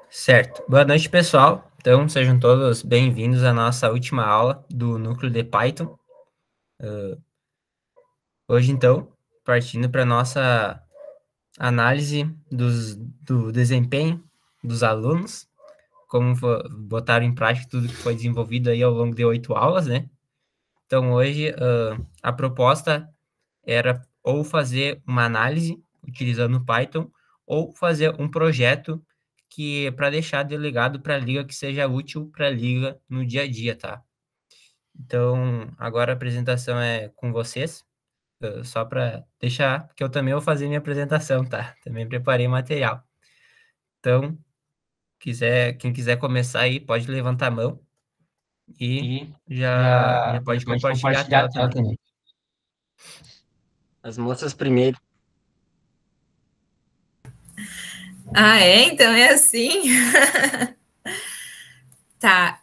Certo. Boa noite, pessoal. Então, sejam todos bem-vindos à nossa última aula do núcleo de Python. Hoje, então, partindo para a nossa análise do desempenho dos alunos, como botaram em prática tudo que foi desenvolvido aí ao longo de 8 aulas, né? Então, hoje, a proposta era ou fazer uma análise utilizando o Python, ou fazer um projeto que para deixar delegado para a liga que seja útil para a liga no dia a dia, tá? Então, agora a apresentação é com vocês, só para deixar que eu também vou fazer minha apresentação, tá? Também preparei material. Então, quem quiser começar aí, pode levantar a mão e E já já pode pode compartilhar a compartilhar a tela tela também. também. As moças primeiro. Ah, é? Então é assim? Tá.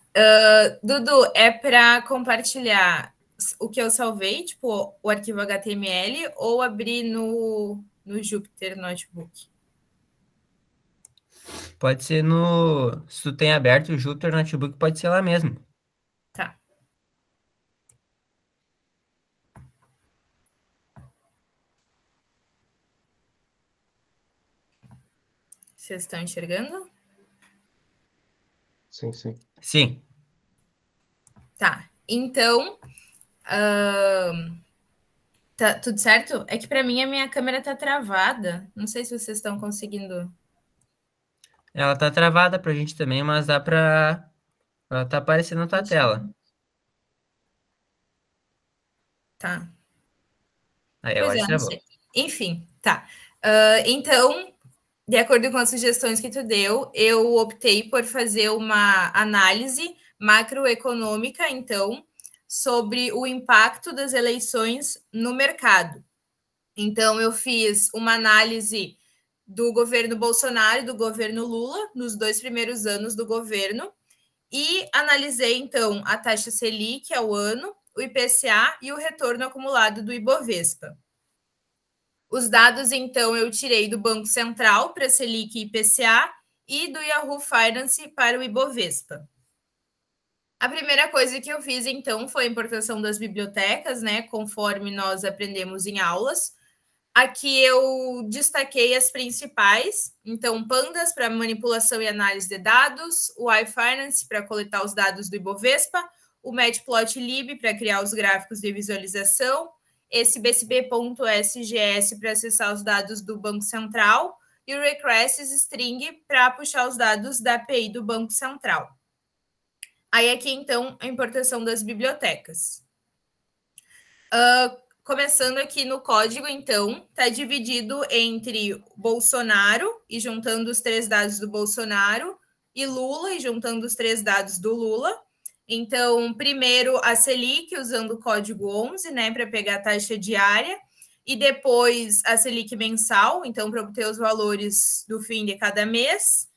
Dudu, é para compartilhar o que eu salvei, tipo o arquivo HTML, ou abrir no Jupyter Notebook? Pode ser no... Se tu tem aberto o Jupyter Notebook, pode ser lá mesmo. Tá. Vocês estão enxergando? Sim, sim. Sim. Tá. Então, tá tudo certo? É que para mim a minha câmera tá travada. Não sei se vocês estão conseguindo. Ela tá travada pra gente também, mas dá pra... Ela tá aparecendo na tua tela. Tá. Aí Pois agora é, não travou. sei. Enfim, tá. Então, de acordo com as sugestões que tu deu, eu optei por fazer uma análise macroeconômica, então, sobre o impacto das eleições no mercado. Então, eu fiz uma análise do governo Bolsonaro e do governo Lula, nos 2 primeiros anos do governo, e analisei, então, a taxa Selic ao ano, o IPCA e o retorno acumulado do Ibovespa. Os dados, então, eu tirei do Banco Central para Selic e IPCA e do Yahoo Finance para o Ibovespa. A primeira coisa que eu fiz, então, foi a importação das bibliotecas, né, conforme nós aprendemos em aulas. Aqui eu destaquei as principais, então, Pandas para manipulação e análise de dados, o iFinance para coletar os dados do Ibovespa, o Matplotlib para criar os gráficos de visualização, esse bcb.sgs para acessar os dados do Banco Central e o Requests String para puxar os dados da API do Banco Central. Aí aqui, então, a importação das bibliotecas. Começando aqui no código, então, está dividido entre Bolsonaro e juntando os 3 dados do Bolsonaro e Lula e juntando os 3 dados do Lula. Então, primeiro a Selic usando o código 11, né, para pegar a taxa diária, e depois a Selic mensal, então para obter os valores do fim de cada mês.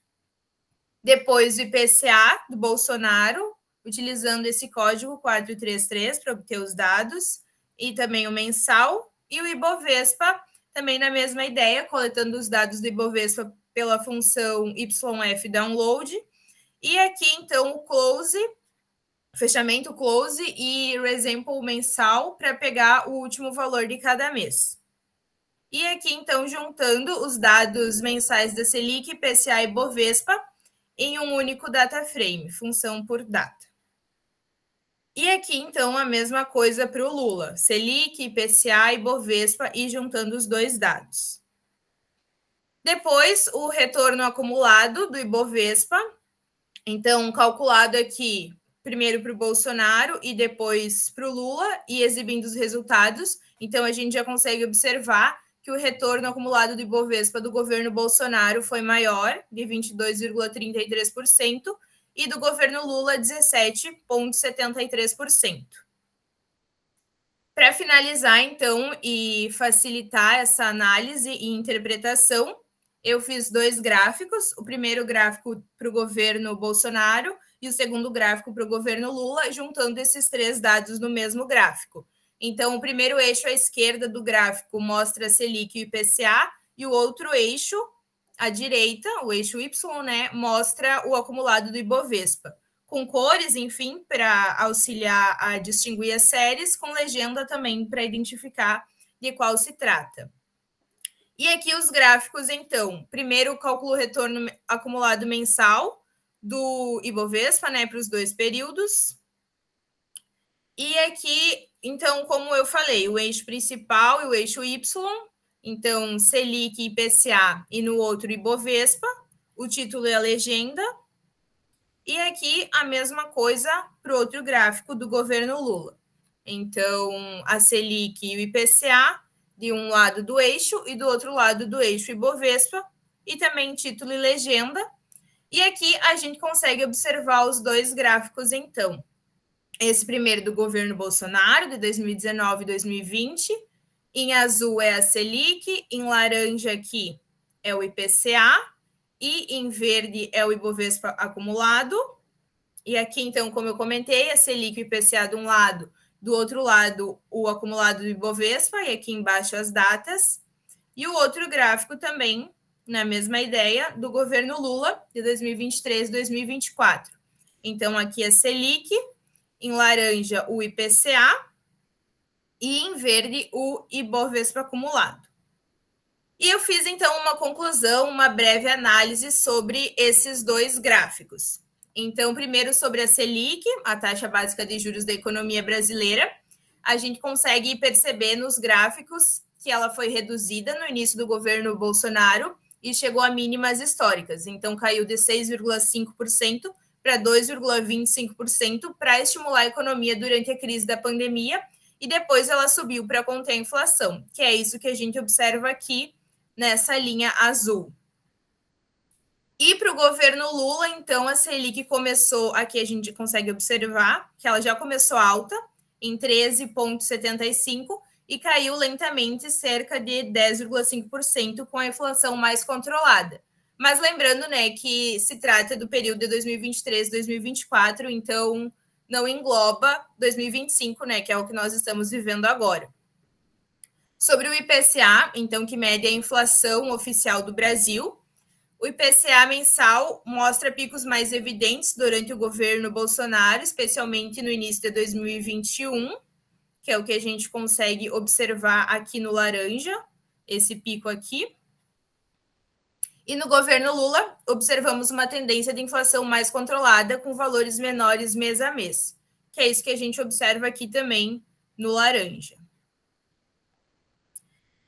Depois o IPCA do Bolsonaro, utilizando esse código 433 para obter os dados, e também o mensal, e o Ibovespa, também na mesma ideia, coletando os dados do Ibovespa pela função YF download, e aqui então o close, fechamento close e resample mensal para pegar o último valor de cada mês. E aqui então juntando os dados mensais da Selic, IPCA e Ibovespa em um único data frame, função por data. E aqui, então, a mesma coisa para o Lula, Selic, IPCA e Bovespa, e juntando os 2 dados. Depois, o retorno acumulado do Ibovespa, então, calculado aqui, primeiro para o Bolsonaro e depois para o Lula, e exibindo os resultados. Então, a gente já consegue observar que o retorno acumulado do Ibovespa do governo Bolsonaro foi maior, de 22,33%, e do governo Lula, 17,73%. Para finalizar, então, e facilitar essa análise e interpretação, eu fiz 2 gráficos, o primeiro gráfico para o governo Bolsonaro e o segundo gráfico para o governo Lula, juntando esses 3 dados no mesmo gráfico. Então, o primeiro eixo à esquerda do gráfico mostra a Selic e o IPCA, e o outro eixo à direita, o eixo Y, né, mostra o acumulado do Ibovespa, com cores, enfim, para auxiliar a distinguir as séries, com legenda também para identificar de qual se trata. E aqui os gráficos, então. Primeiro, o cálculo retorno acumulado mensal do Ibovespa, né, para os 2 períodos. E aqui, então, como eu falei, o eixo principal e o eixo Y. Então, Selic e IPCA, e no outro Ibovespa. O título e a legenda. E aqui a mesma coisa para o outro gráfico do governo Lula. Então, a Selic e o IPCA de um lado do eixo e do outro lado do eixo Ibovespa, e também título e legenda. E aqui a gente consegue observar os 2 gráficos, então. Esse primeiro do governo Bolsonaro, de 2019 e 2020. Em azul é a Selic, em laranja aqui é o IPCA, e em verde é o Ibovespa acumulado. E aqui, então, como eu comentei, a Selic e o IPCA de um lado, do outro lado, o acumulado do Ibovespa, e aqui embaixo as datas. E o outro gráfico também, na mesma ideia, do governo Lula, de 2023 e 2024. Então, aqui a Selic, em laranja o IPCA, e em verde o Ibovespa acumulado. E eu fiz, então, uma conclusão, uma breve análise sobre esses 2 gráficos. Então, primeiro sobre a Selic, a taxa básica de juros da economia brasileira, a gente consegue perceber nos gráficos que ela foi reduzida no início do governo Bolsonaro e chegou a mínimas históricas. Então, caiu de 6,5% para 2,25% para estimular a economia durante a crise da pandemia, e depois ela subiu para conter a inflação, que é isso que a gente observa aqui nessa linha azul. E para o governo Lula, então, a Selic começou, aqui a gente consegue observar que ela já começou alta, em 13,75%, e caiu lentamente cerca de 10,5% com a inflação mais controlada. Mas lembrando, né, que se trata do período de 2023 2024, então não engloba 2025, né, que é o que nós estamos vivendo agora. Sobre o IPCA, então, que mede a inflação oficial do Brasil, o IPCA mensal mostra picos mais evidentes durante o governo Bolsonaro, especialmente no início de 2021, que é o que a gente consegue observar aqui no laranja, esse pico aqui. E no governo Lula, observamos uma tendência de inflação mais controlada, com valores menores mês a mês, que é isso que a gente observa aqui também no laranja.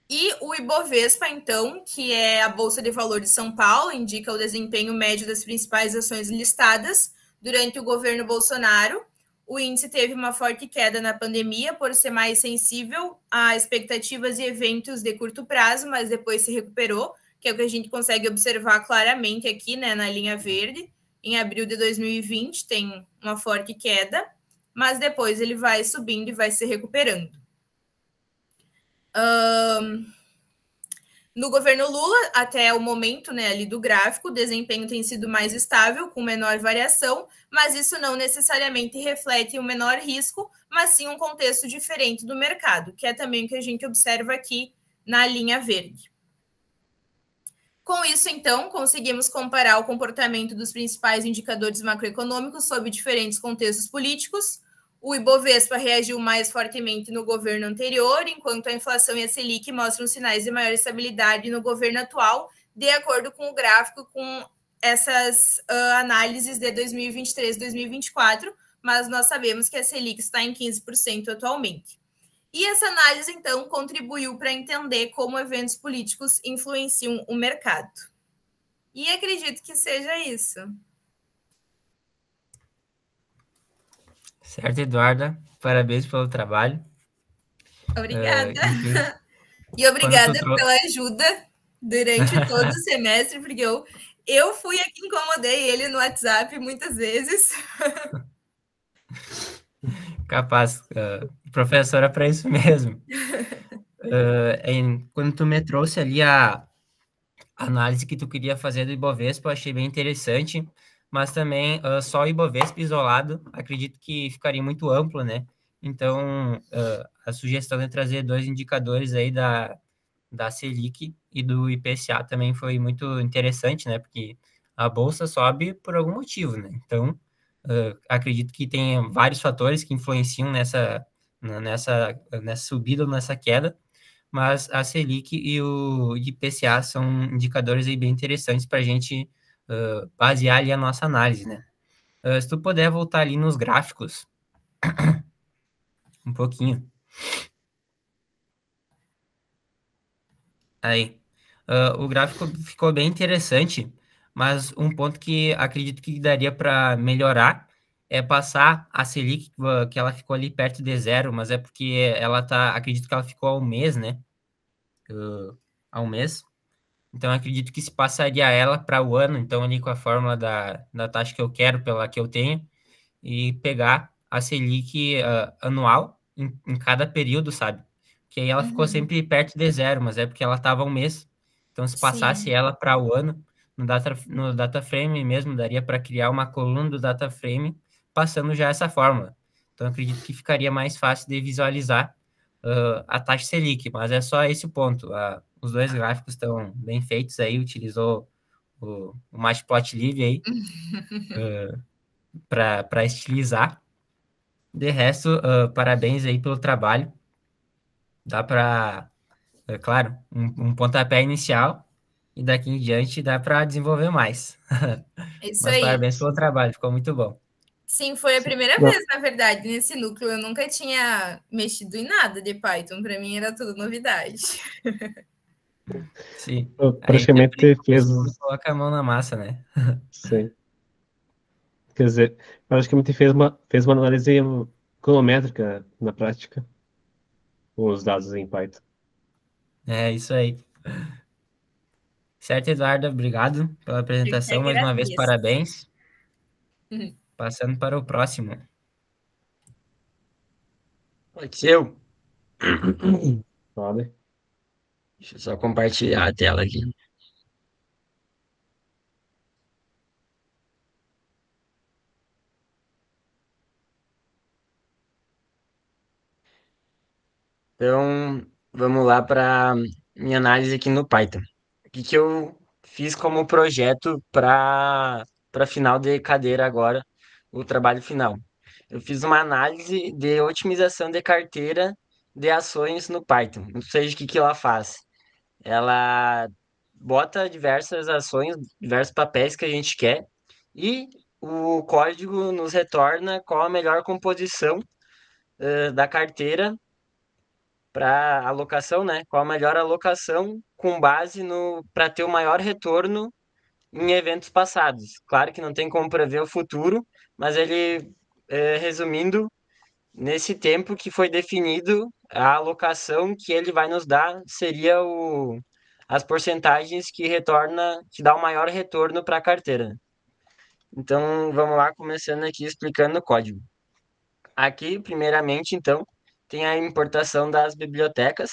E o Ibovespa, então, que é a Bolsa de Valores de São Paulo, indica o desempenho médio das principais ações listadas durante o governo Bolsonaro. O índice teve uma forte queda na pandemia por ser mais sensível a expectativas e eventos de curto prazo, mas depois se recuperou, que é o que a gente consegue observar claramente aqui, né, na linha verde. Em abril de 2020 tem uma forte queda, mas depois ele vai subindo e vai se recuperando. No governo Lula, até o momento, né, ali do gráfico, o desempenho tem sido mais estável, com menor variação, mas isso não necessariamente reflete um menor risco, mas sim um contexto diferente do mercado, que é também o que a gente observa aqui na linha verde. Com isso, então, conseguimos comparar o comportamento dos principais indicadores macroeconômicos sob diferentes contextos políticos. O Ibovespa reagiu mais fortemente no governo anterior, enquanto a inflação e a Selic mostram sinais de maior estabilidade no governo atual, de acordo com o gráfico, com essas análises de 2023 e 2024, mas nós sabemos que a Selic está em 15% atualmente. E essa análise, então, contribuiu para entender como eventos políticos influenciam o mercado. E acredito que seja isso. Certo, Eduarda. Parabéns pelo trabalho. Obrigada. E obrigada pela ajuda durante todo o semestre, porque eu fui a que incomodei ele no WhatsApp muitas vezes. Capaz, professora, para isso mesmo. Quando tu me trouxe ali a análise que tu queria fazer do Ibovespa, eu achei bem interessante, mas também só o Ibovespa isolado, acredito que ficaria muito amplo, né? Então, a sugestão é trazer 2 indicadores aí da Selic e do IPCA também foi muito interessante, né? Porque a bolsa sobe por algum motivo, né? Então, acredito que tem vários fatores que influenciam nessa subida ou nessa queda, mas a Selic e o IPCA são indicadores aí bem interessantes para a gente basear ali a nossa análise, né? Se tu puder voltar ali nos gráficos um pouquinho. Aí. O gráfico ficou bem interessante, mas um ponto que acredito que daria para melhorar é passar a Selic, que ela ficou ali perto de zero, mas é porque ela tá, acredito que ela ficou ao mês, né? Ao mês. Então, acredito que se passaria ela para o ano, então, ali com a fórmula da taxa que eu quero, pela que eu tenho, e pegar a Selic anual em cada período, sabe? Que aí ela ficou Uhum. sempre perto de zero, mas é porque ela estava um mês. Então, se passasse Sim. ela para o ano, no data frame mesmo, daria para criar uma coluna do data frame passando já essa fórmula. Então, acredito que ficaria mais fácil de visualizar a taxa Selic, mas é só esse o ponto. Os dois gráficos estão bem feitos aí, utilizou o Matplotlib aí para estilizar. De resto, parabéns aí pelo trabalho. Dá para, é claro, um pontapé inicial e daqui em diante dá para desenvolver mais. Isso Mas aí. parabéns pelo trabalho, ficou muito bom. Sim, foi a primeira Não, vez, na verdade, nesse núcleo. Eu nunca tinha mexido em nada de Python. Para mim era tudo novidade. Sim, a gente praticamente aprende fez, depois quando coloca a mão na massa, né? sim. Quer dizer, praticamente fez uma análise econométrica na prática, com os dados em Python. É isso aí. Certo, Eduardo, obrigado pela Eu que apresentação. Mais uma vez, agradeço. parabéns. Passando para o próximo. Pode ser eu. Vale. Deixa eu só compartilhar a tela aqui. Então, vamos lá para minha análise aqui no Python. O que que eu fiz como projeto para final de cadeira agora, o trabalho final? Eu fiz uma análise de otimização de carteira de ações no Python. Ou seja, o que que ela faz? Ela bota diversas ações, diversos papéis que a gente quer e o código nos retorna qual a melhor composição da carteira para alocação, né? Qual a melhor alocação com base no para ter o maior retorno em eventos passados. Claro que não tem como prever o futuro, mas ele, resumindo, nesse tempo que foi definido, a alocação que ele vai nos dar seria as porcentagens que retorna, que dá o maior retorno para a carteira. Então, vamos lá, começando aqui explicando o código. Aqui, primeiramente, então, tem a importação das bibliotecas.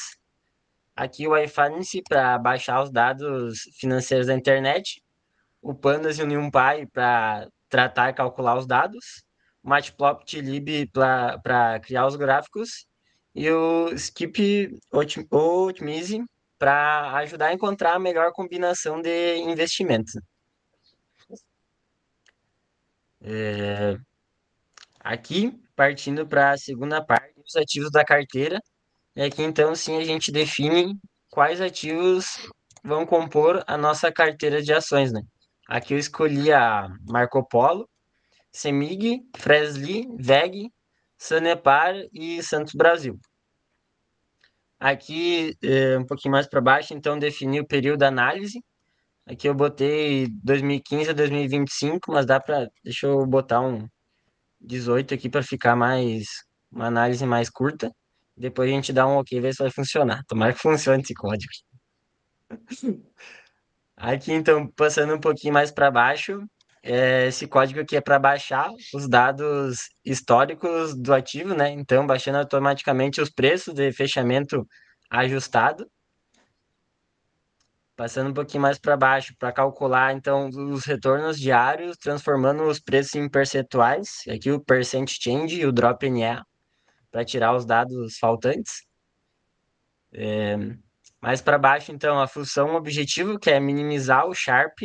Aqui o iFinance para baixar os dados financeiros da internet, o Pandas e o NumPy para tratar e calcular os dados, o Matplotlib para criar os gráficos e o Optimize para ajudar a encontrar a melhor combinação de investimentos. Aqui, partindo para a segunda parte, os ativos da carteira, e aqui então sim a gente define quais ativos vão compor a nossa carteira de ações, né? Aqui eu escolhi a Marco Polo, Semig, Fresli, VEG, Sanepar e Santos Brasil. Aqui, um pouquinho mais para baixo, então defini o período da análise. Aqui eu botei 2015 a 2025, mas deixa eu botar um 18 aqui para ficar uma análise mais curta. Depois a gente dá um ok, ver se vai funcionar. Tomara que funcione esse código. Aqui, então, passando um pouquinho mais para baixo, esse código aqui é para baixar os dados históricos do ativo, né? Então, baixando automaticamente os preços de fechamento ajustado. Passando um pouquinho mais para baixo, para calcular, então, os retornos diários, transformando os preços em percentuais. Aqui o percent change e o drop NA, para tirar os dados faltantes. Mais para baixo, então, a função objetivo, que é minimizar o Sharp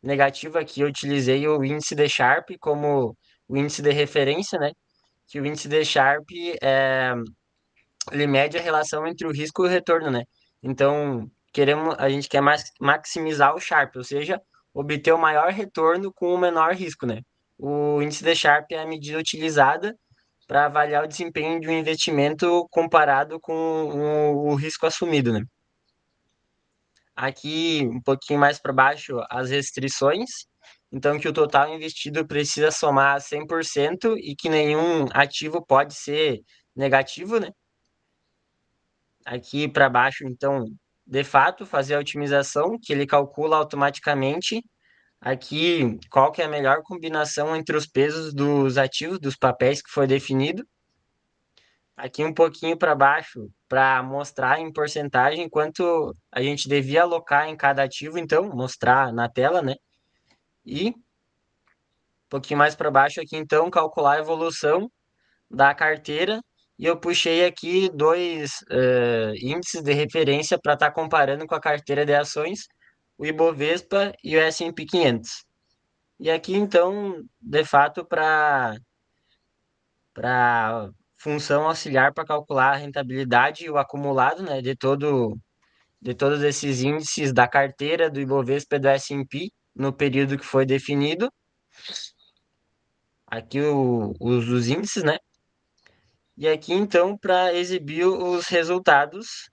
negativo. Aqui eu utilizei o índice de Sharp como o índice de referência, né? Que o índice de Sharp ele mede a relação entre o risco e o retorno, né? Então, a gente quer maximizar o Sharp, ou seja, obter o maior retorno com o menor risco, né? O índice de Sharp é a medida utilizada para avaliar o desempenho de um investimento comparado com o risco assumido, né? Aqui, um pouquinho mais para baixo, as restrições. Então, que o total investido precisa somar 100% e que nenhum ativo pode ser negativo, né? Aqui para baixo, então, de fato, fazer a otimização, que ele calcula automaticamente. Aqui, qual que é a melhor combinação entre os pesos dos ativos, dos papéis que foi definido. Aqui um pouquinho para baixo, para mostrar em porcentagem quanto a gente devia alocar em cada ativo, então, mostrar na tela, né? E um pouquinho mais para baixo aqui, então, calcular a evolução da carteira. E eu puxei aqui dois índices de referência para estar comparando com a carteira de ações, o Ibovespa e o S&P 500. E aqui, então, de fato, para função auxiliar para calcular a rentabilidade e o acumulado, né, de todos esses índices da carteira do Ibovespa e do S&P no período que foi definido. Aqui os índices, né? E aqui então para exibir os resultados,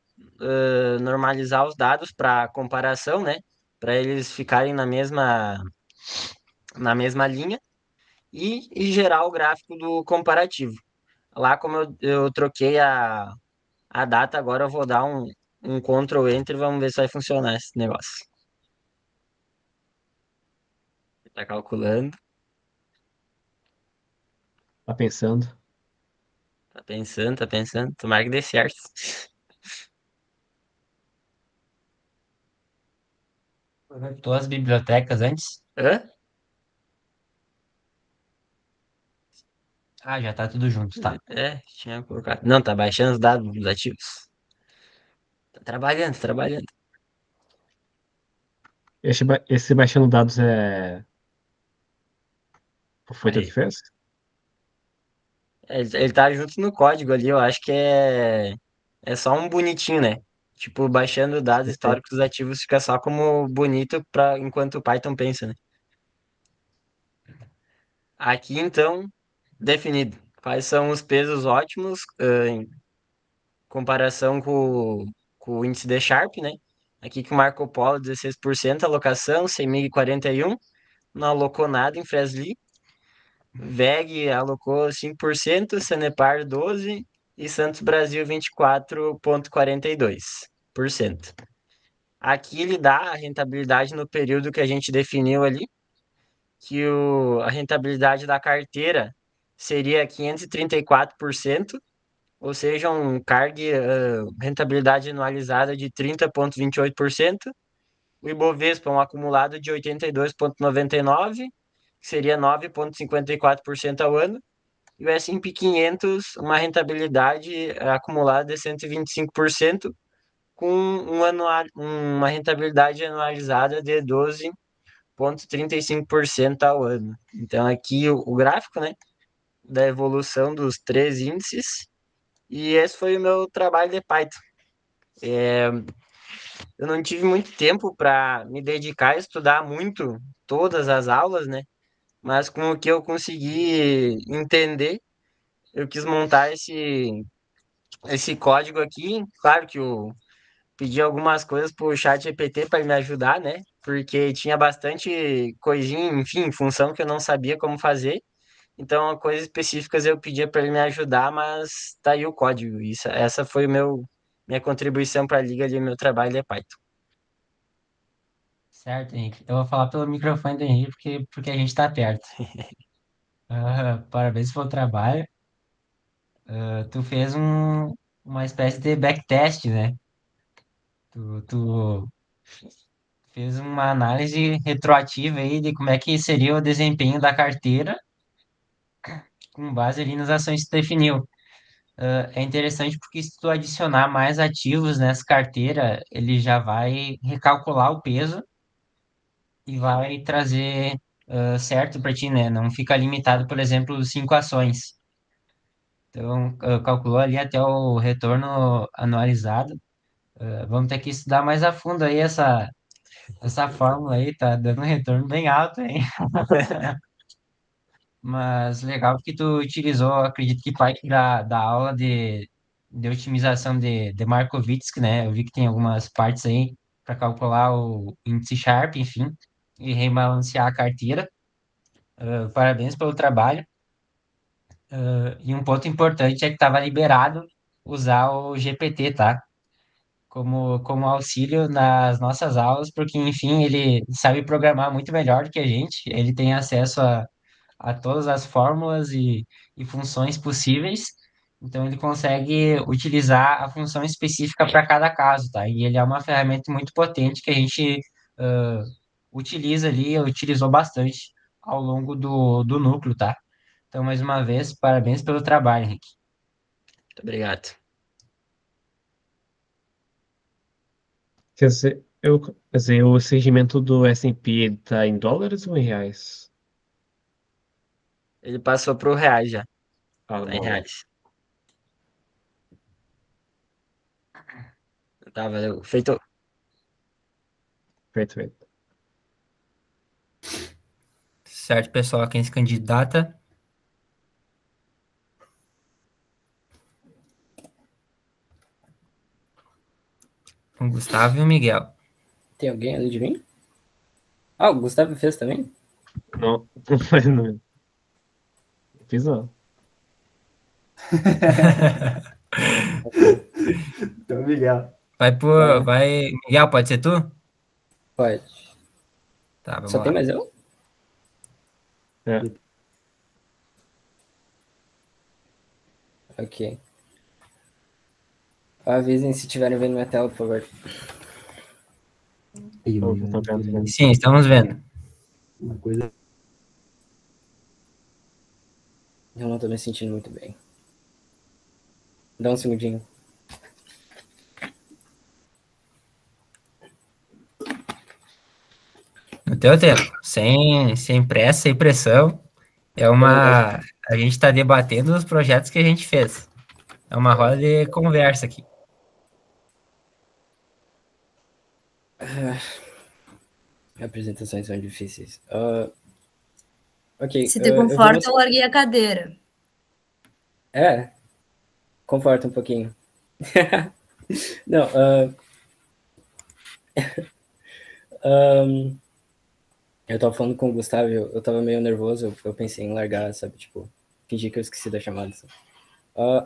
normalizar os dados para comparação, né? Para eles ficarem na mesma linha e gerar o gráfico do comparativo. Lá como eu troquei a data, agora eu vou dar um Ctrl Enter e vamos ver se vai funcionar esse negócio. Tá calculando, Tá pensando. tá pensando. Tomara que dê certo. Conectou as bibliotecas antes? Hã? Ah, já tá tudo junto, tá. Tinha colocado. Não, tá baixando os dados dos ativos. Tá trabalhando, tá trabalhando. Esse baixando dados foi tu que Aí. fez? Ele tá junto no código ali, eu acho que é só um bonitinho, né? Tipo, baixando dados Sim. históricos dos ativos fica só como bonito enquanto o Python pensa, né? Aqui, então, definido. Quais são os pesos ótimos em comparação com o índice de Sharp, né? Aqui que o Marco Polo, 16%, alocação, 100.041, não alocou nada em Fresli. VEG alocou 5%, Sanepar 12% e Santos Brasil 24,42%. Aqui ele dá a rentabilidade no período que a gente definiu ali, que a rentabilidade da carteira seria 534%, ou seja, um CARG, rentabilidade anualizada de 30,28%. O Ibovespa, um acumulado de 82,99%, que seria 9,54% ao ano. E o S&P 500, uma rentabilidade acumulada de 125%, com uma rentabilidade anualizada de 12,35% ao ano. Então, aqui o gráfico, né, da evolução dos três índices. E esse foi o meu trabalho de Python. Eu não tive muito tempo para me dedicar a estudar muito todas as aulas, né? Mas com o que eu consegui entender, eu quis montar esse código aqui. Claro que eu pedi algumas coisas para o chat GPT para me ajudar, né? Porque tinha bastante coisinha, enfim, função que eu não sabia como fazer. Então, coisas específicas eu pedia para ele me ajudar, mas tá aí o código. Essa foi minha contribuição para a liga de meu trabalho de Python. Certo, Henrique. Eu vou falar pelo microfone do Henrique porque a gente tá perto. Parabéns pelo trabalho. Tu fez uma espécie de backtest, né? Tu fez uma análise retroativa aí de como é que seria o desempenho da carteira com base ali nas ações que tu definiu. é interessante porque se tu adicionar mais ativos nessa carteira, ele já vai recalcular o peso e vai trazer certo para ti, né? Não fica limitado, por exemplo, 5 ações. Então, calculou ali até o retorno anualizado. Vamos ter que estudar mais a fundo aí essa fórmula aí, tá dando um retorno bem alto, hein? Mas legal porque tu utilizou, acredito que parte da aula de otimização de Markowitz, né? Eu vi que tem algumas partes aí para calcular o índice Sharpe, enfim, e rebalancear a carteira. Parabéns pelo trabalho. E um ponto importante é que estava liberado usar o GPT, tá? Como auxílio nas nossas aulas, porque, enfim, ele sabe programar muito melhor do que a gente, ele tem acesso a todas as fórmulas e funções possíveis, então ele consegue utilizar a função específica para cada caso, tá? E ele é uma ferramenta muito potente que a gente ah, utiliza ali, utilizou bastante ao longo do núcleo, tá? Então, mais uma vez, parabéns pelo trabalho, Henrique. Muito obrigado. Quer dizer, o segmento do S&P tá em dólares ou em reais? Ele passou pro reais já. Ah, Tá em bom. reais. Tá, valeu. Feito. Feito, feito. Certo, pessoal, quem se candidata? O Gustavo e o Miguel. Tem alguém além de mim? Ah, o Gustavo fez também? Não, não foi, não. Fiz não. Então, Miguel. Vai, Miguel, pode ser tu? Pode. Tá, vamos Só tem lá. mais eu? É. Ok. Avisem se estiverem vendo minha tela, por favor. Então, tá vendo. Sim, estamos vendo. Uma coisa. Eu não tô me sentindo muito bem. Dá um segundinho. No teu tempo, sem pressa, sem pressão. A gente está debatendo os projetos que a gente fez. É uma roda de conversa aqui. Apresentações são difíceis. Ok. Se te eu vou conforta, eu larguei a cadeira. Conforta um pouquinho. Não, eu tava falando com o Gustavo, eu tava meio nervoso, eu pensei em largar, sabe, tipo, fingir que eu esqueci da chamada. Sabe?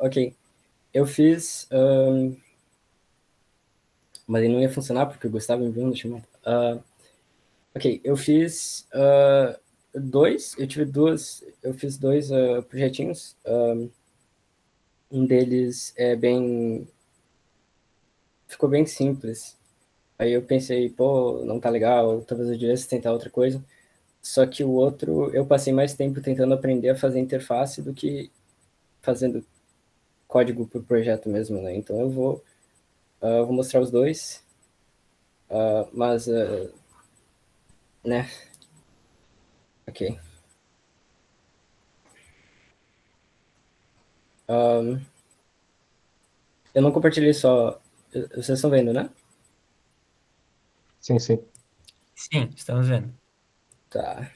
Ok, eu fiz, mas ele não ia funcionar porque o Gustavo me viu na chamada. Ok, eu fiz eu fiz dois projetinhos, um deles ficou bem simples. Aí eu pensei, pô, não tá legal, talvez eu devesse tentar outra coisa. Só que o outro, eu passei mais tempo tentando aprender a fazer interface do que fazendo código por projeto mesmo, né? Então eu vou mostrar os dois, mas, né? Ok. Eu não compartilhei só... Vocês estão vendo, né? Sim, sim. Sim, estamos vendo. Tá.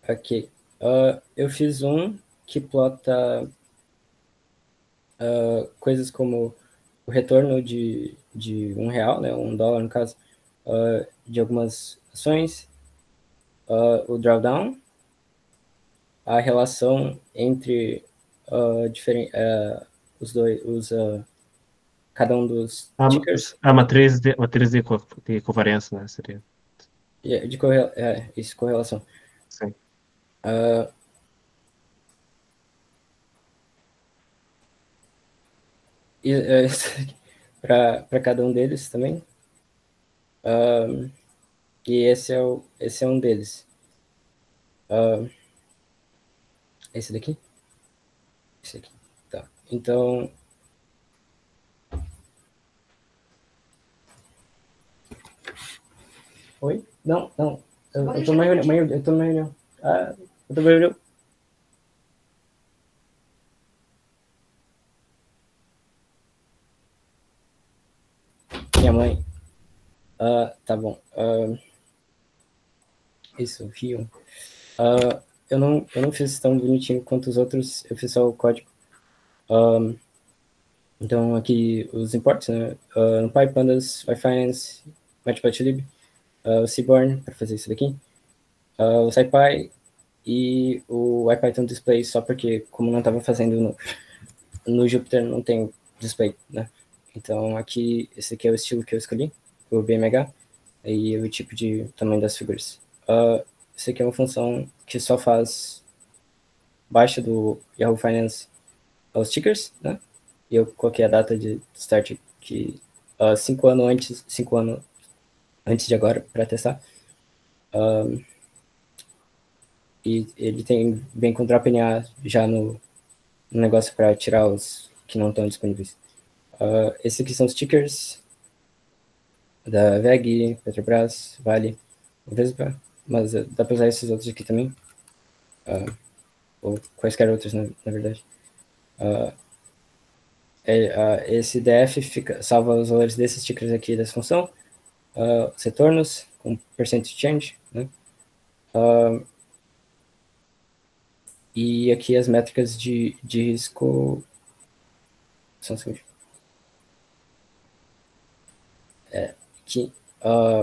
Ok. Eu fiz um que plota coisas como o retorno de R$ 1, né, $1 no caso, de algumas ações, o drawdown, a relação entre os dois, cada um dos tickers. A matriz de covariância, né? Seria. Isso, correlação. Sim. Para cada um deles também. E esse é um deles. Esse daqui? Esse aqui. Tá. Então. Oi? Não, não. Eu tô numa reunião. Eu tô numa reunião. Ah, eu tô numa reunião. Minha mãe. Tá bom. Isso, Rio. Eu não fiz tão bonitinho quanto os outros, eu fiz só o código. Então, aqui os imports, né? NumPy, Pandas, YFinance, Matplotlib, o Seaborn, para fazer isso daqui, o SciPy e o IPython Display, só porque, como não estava fazendo no Jupyter, não tem display, né? Então, aqui, esse aqui é o estilo que eu escolhi, o BMH, e o tipo de tamanho das figuras. Esse aqui é uma função que só faz baixa do Yahoo Finance os stickers, né? E eu coloquei a data de start que 5 anos antes de agora para testar. E ele vem com drop NA já no negócio para tirar os que não estão disponíveis. Esses aqui são stickers da VEG, Petrobras, Vale, Vespa, mas dá para usar esses outros aqui também. Ou quaisquer outros, na verdade. Esse DF salva os valores desses stickers aqui dessa função, os retornos com percentage change, né? E aqui as métricas de risco. Só um segundo. Aqui,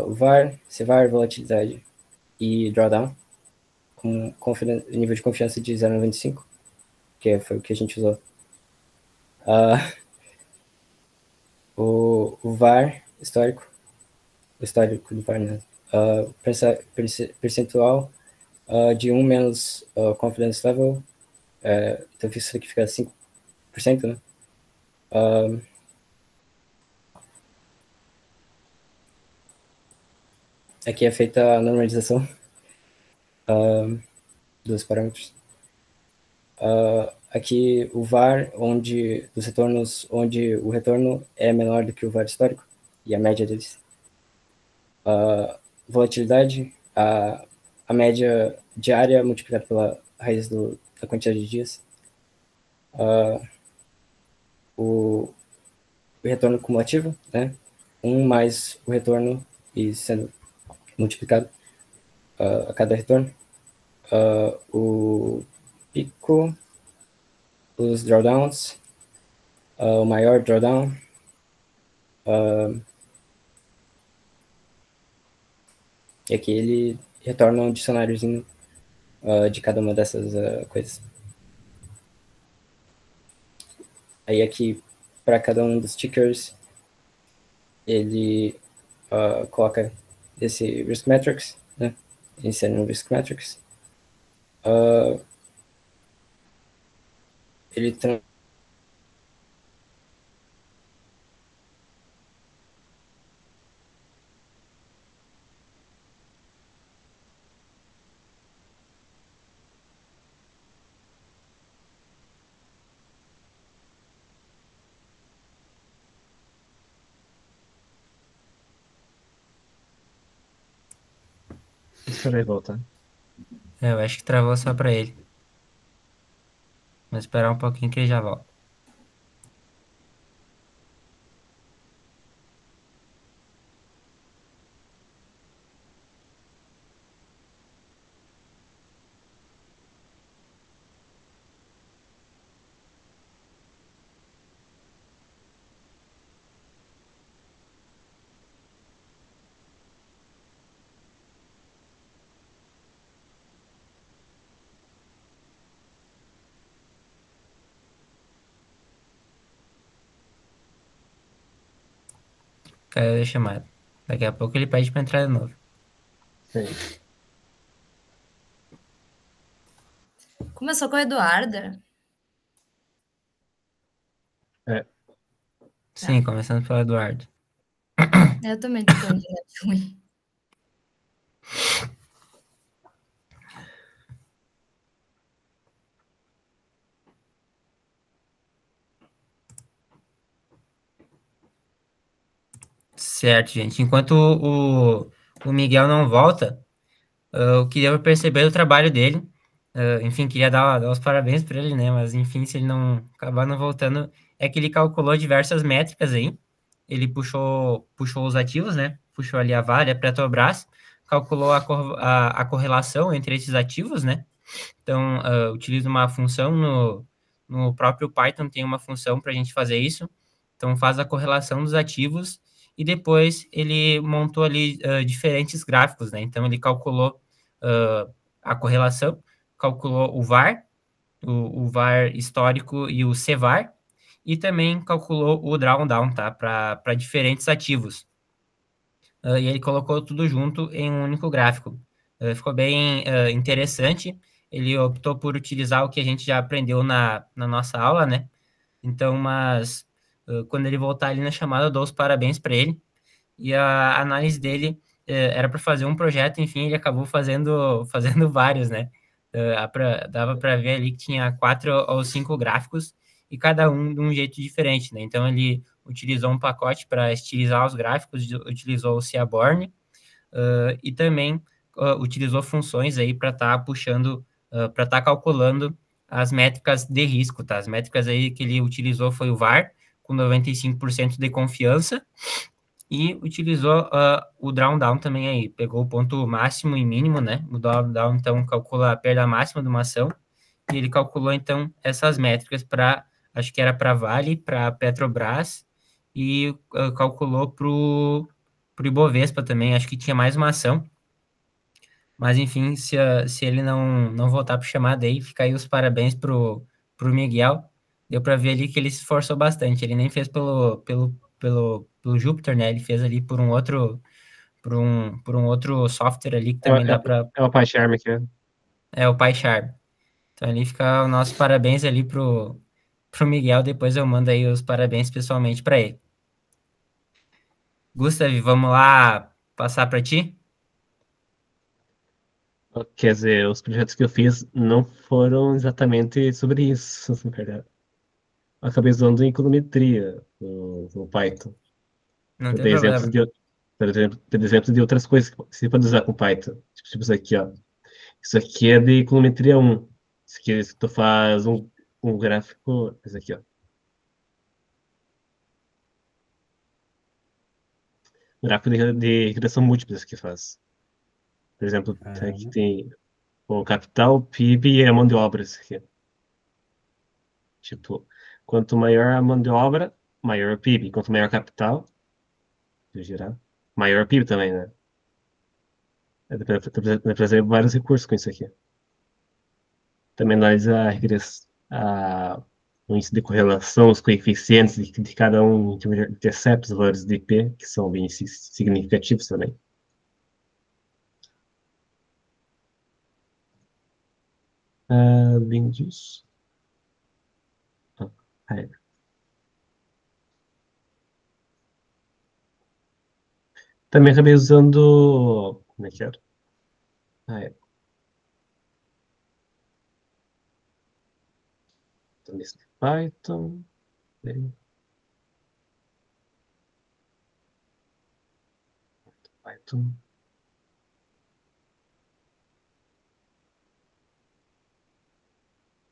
VAR, CVAR, volatilidade e drawdown, com nível de confiança de 0,95, que foi o que a gente usou. O VAR histórico, o histórico do VAR, né? Percentual de 1 menos confidence level, então isso aqui fica 5%, né? Aqui é feita a normalização dos parâmetros. Aqui o VAR, dos retornos, onde o retorno é menor do que o VAR histórico, e a média deles. Volatilidade, a média diária multiplicada pela raiz da quantidade de dias. O retorno cumulativo, né? 1 mais o retorno e sendo multiplicado a cada retorno. O pico, os drawdowns, o maior drawdown, e aqui ele retorna um dicionáriozinho de cada uma dessas coisas. Aí aqui, para cada um dos tickers, ele coloca esse Risk Metrics, né? Insere no Risk Metrics. Ele Espera aí voltar. Eu acho que travou só pra ele. Vou esperar um pouquinho que ele já volta. Caiu a chamada. Daqui a pouco ele pede pra entrar de novo. Sim. Começou com a Eduarda. Sim, começando pelo Eduardo. Eu também tô com internet ruim. Certo, gente. Enquanto o Miguel não volta, eu queria perceber o trabalho dele. Enfim, queria dar os parabéns para ele, né? Mas, enfim, se ele não acabar não voltando, é que ele calculou diversas métricas aí. Ele puxou os ativos, né? Puxou ali a Vale, a Petrobras, calculou a correlação entre esses ativos, né? Então, utiliza uma função no próprio Python, tem uma função para a gente fazer isso. Então, faz a correlação dos ativos e depois ele montou ali diferentes gráficos, né? Então, ele calculou a correlação, calculou o VAR, o VAR histórico e o CVAR, e também calculou o drawdown, tá? Para diferentes ativos. E ele colocou tudo junto em um único gráfico. Ficou bem interessante. Ele optou por utilizar o que a gente já aprendeu na nossa aula, né? Então, mas quando ele voltar ali na chamada, eu dou os parabéns para ele. E a análise dele era para fazer um projeto, enfim, ele acabou fazendo vários, né? Dava para ver ali que tinha 4 ou 5 gráficos e cada um de um jeito diferente, né? Então, ele utilizou um pacote para estilizar os gráficos, utilizou o Seaborn e também utilizou funções aí para estar puxando, para estar calculando as métricas de risco, tá? As métricas aí que ele utilizou foi o VAR, com 95% de confiança, e utilizou o drawdown também aí, pegou o ponto máximo e mínimo, né? O drawdown, então, calcula a perda máxima de uma ação, e ele calculou, então, essas métricas para, acho que era para Vale, para Petrobras, e calculou para o Ibovespa também, acho que tinha mais uma ação. Mas, enfim, se ele não voltar para o chamado aí, fica aí os parabéns pro Miguel. Deu para ver ali que ele se esforçou bastante. Ele nem fez pelo Júpiter, né? Ele fez ali por um outro software ali que também dá para... É o PyCharm aqui, né? É o PyCharm. Então, ali fica o nosso parabéns ali pro Miguel. Depois eu mando aí os parabéns pessoalmente para ele. Gustav, vamos lá passar para ti? Quer dizer, os projetos que eu fiz não foram exatamente sobre isso, na verdade. Eu acabei usando econometria no Python. Não Eu tem dei exemplos problema. de outras coisas que você pode usar com Python. Tipo isso aqui, ó. Isso aqui é de econometria 1. Isso aqui tu faz um gráfico. Isso aqui, ó. Gráfico de regressão múltipla isso que faz. Por exemplo, aqui tem o capital, PIB e a mão de obra. Isso aqui. Tipo, quanto maior a mão de obra, maior o PIB. Quanto maior o capital, de girar, maior o PIB também, né? Dá pra fazer vários recursos com isso aqui. Também analisa o índice de correlação, os coeficientes de cada um interceptos, os valores de IP, que são bem significativos também. Além disso... Também acabei usando... Como é que era? Então, nesse Python... Python...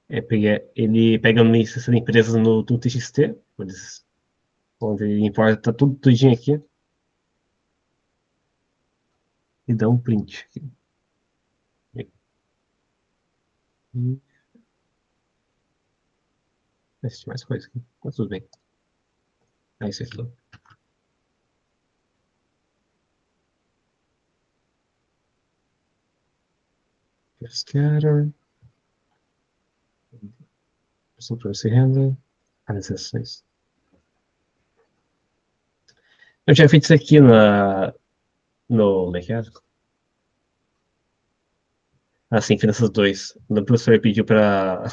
Ele pega uma lista de empresas no TXT, onde importa tudinho aqui, e dá um print. Existe mais coisa aqui, mas tudo bem. É isso aqui. Scatter. Privacy Handle. Atualizações. Eu tinha feito isso aqui no mercado. Assim, finanças 2. O professor pediu para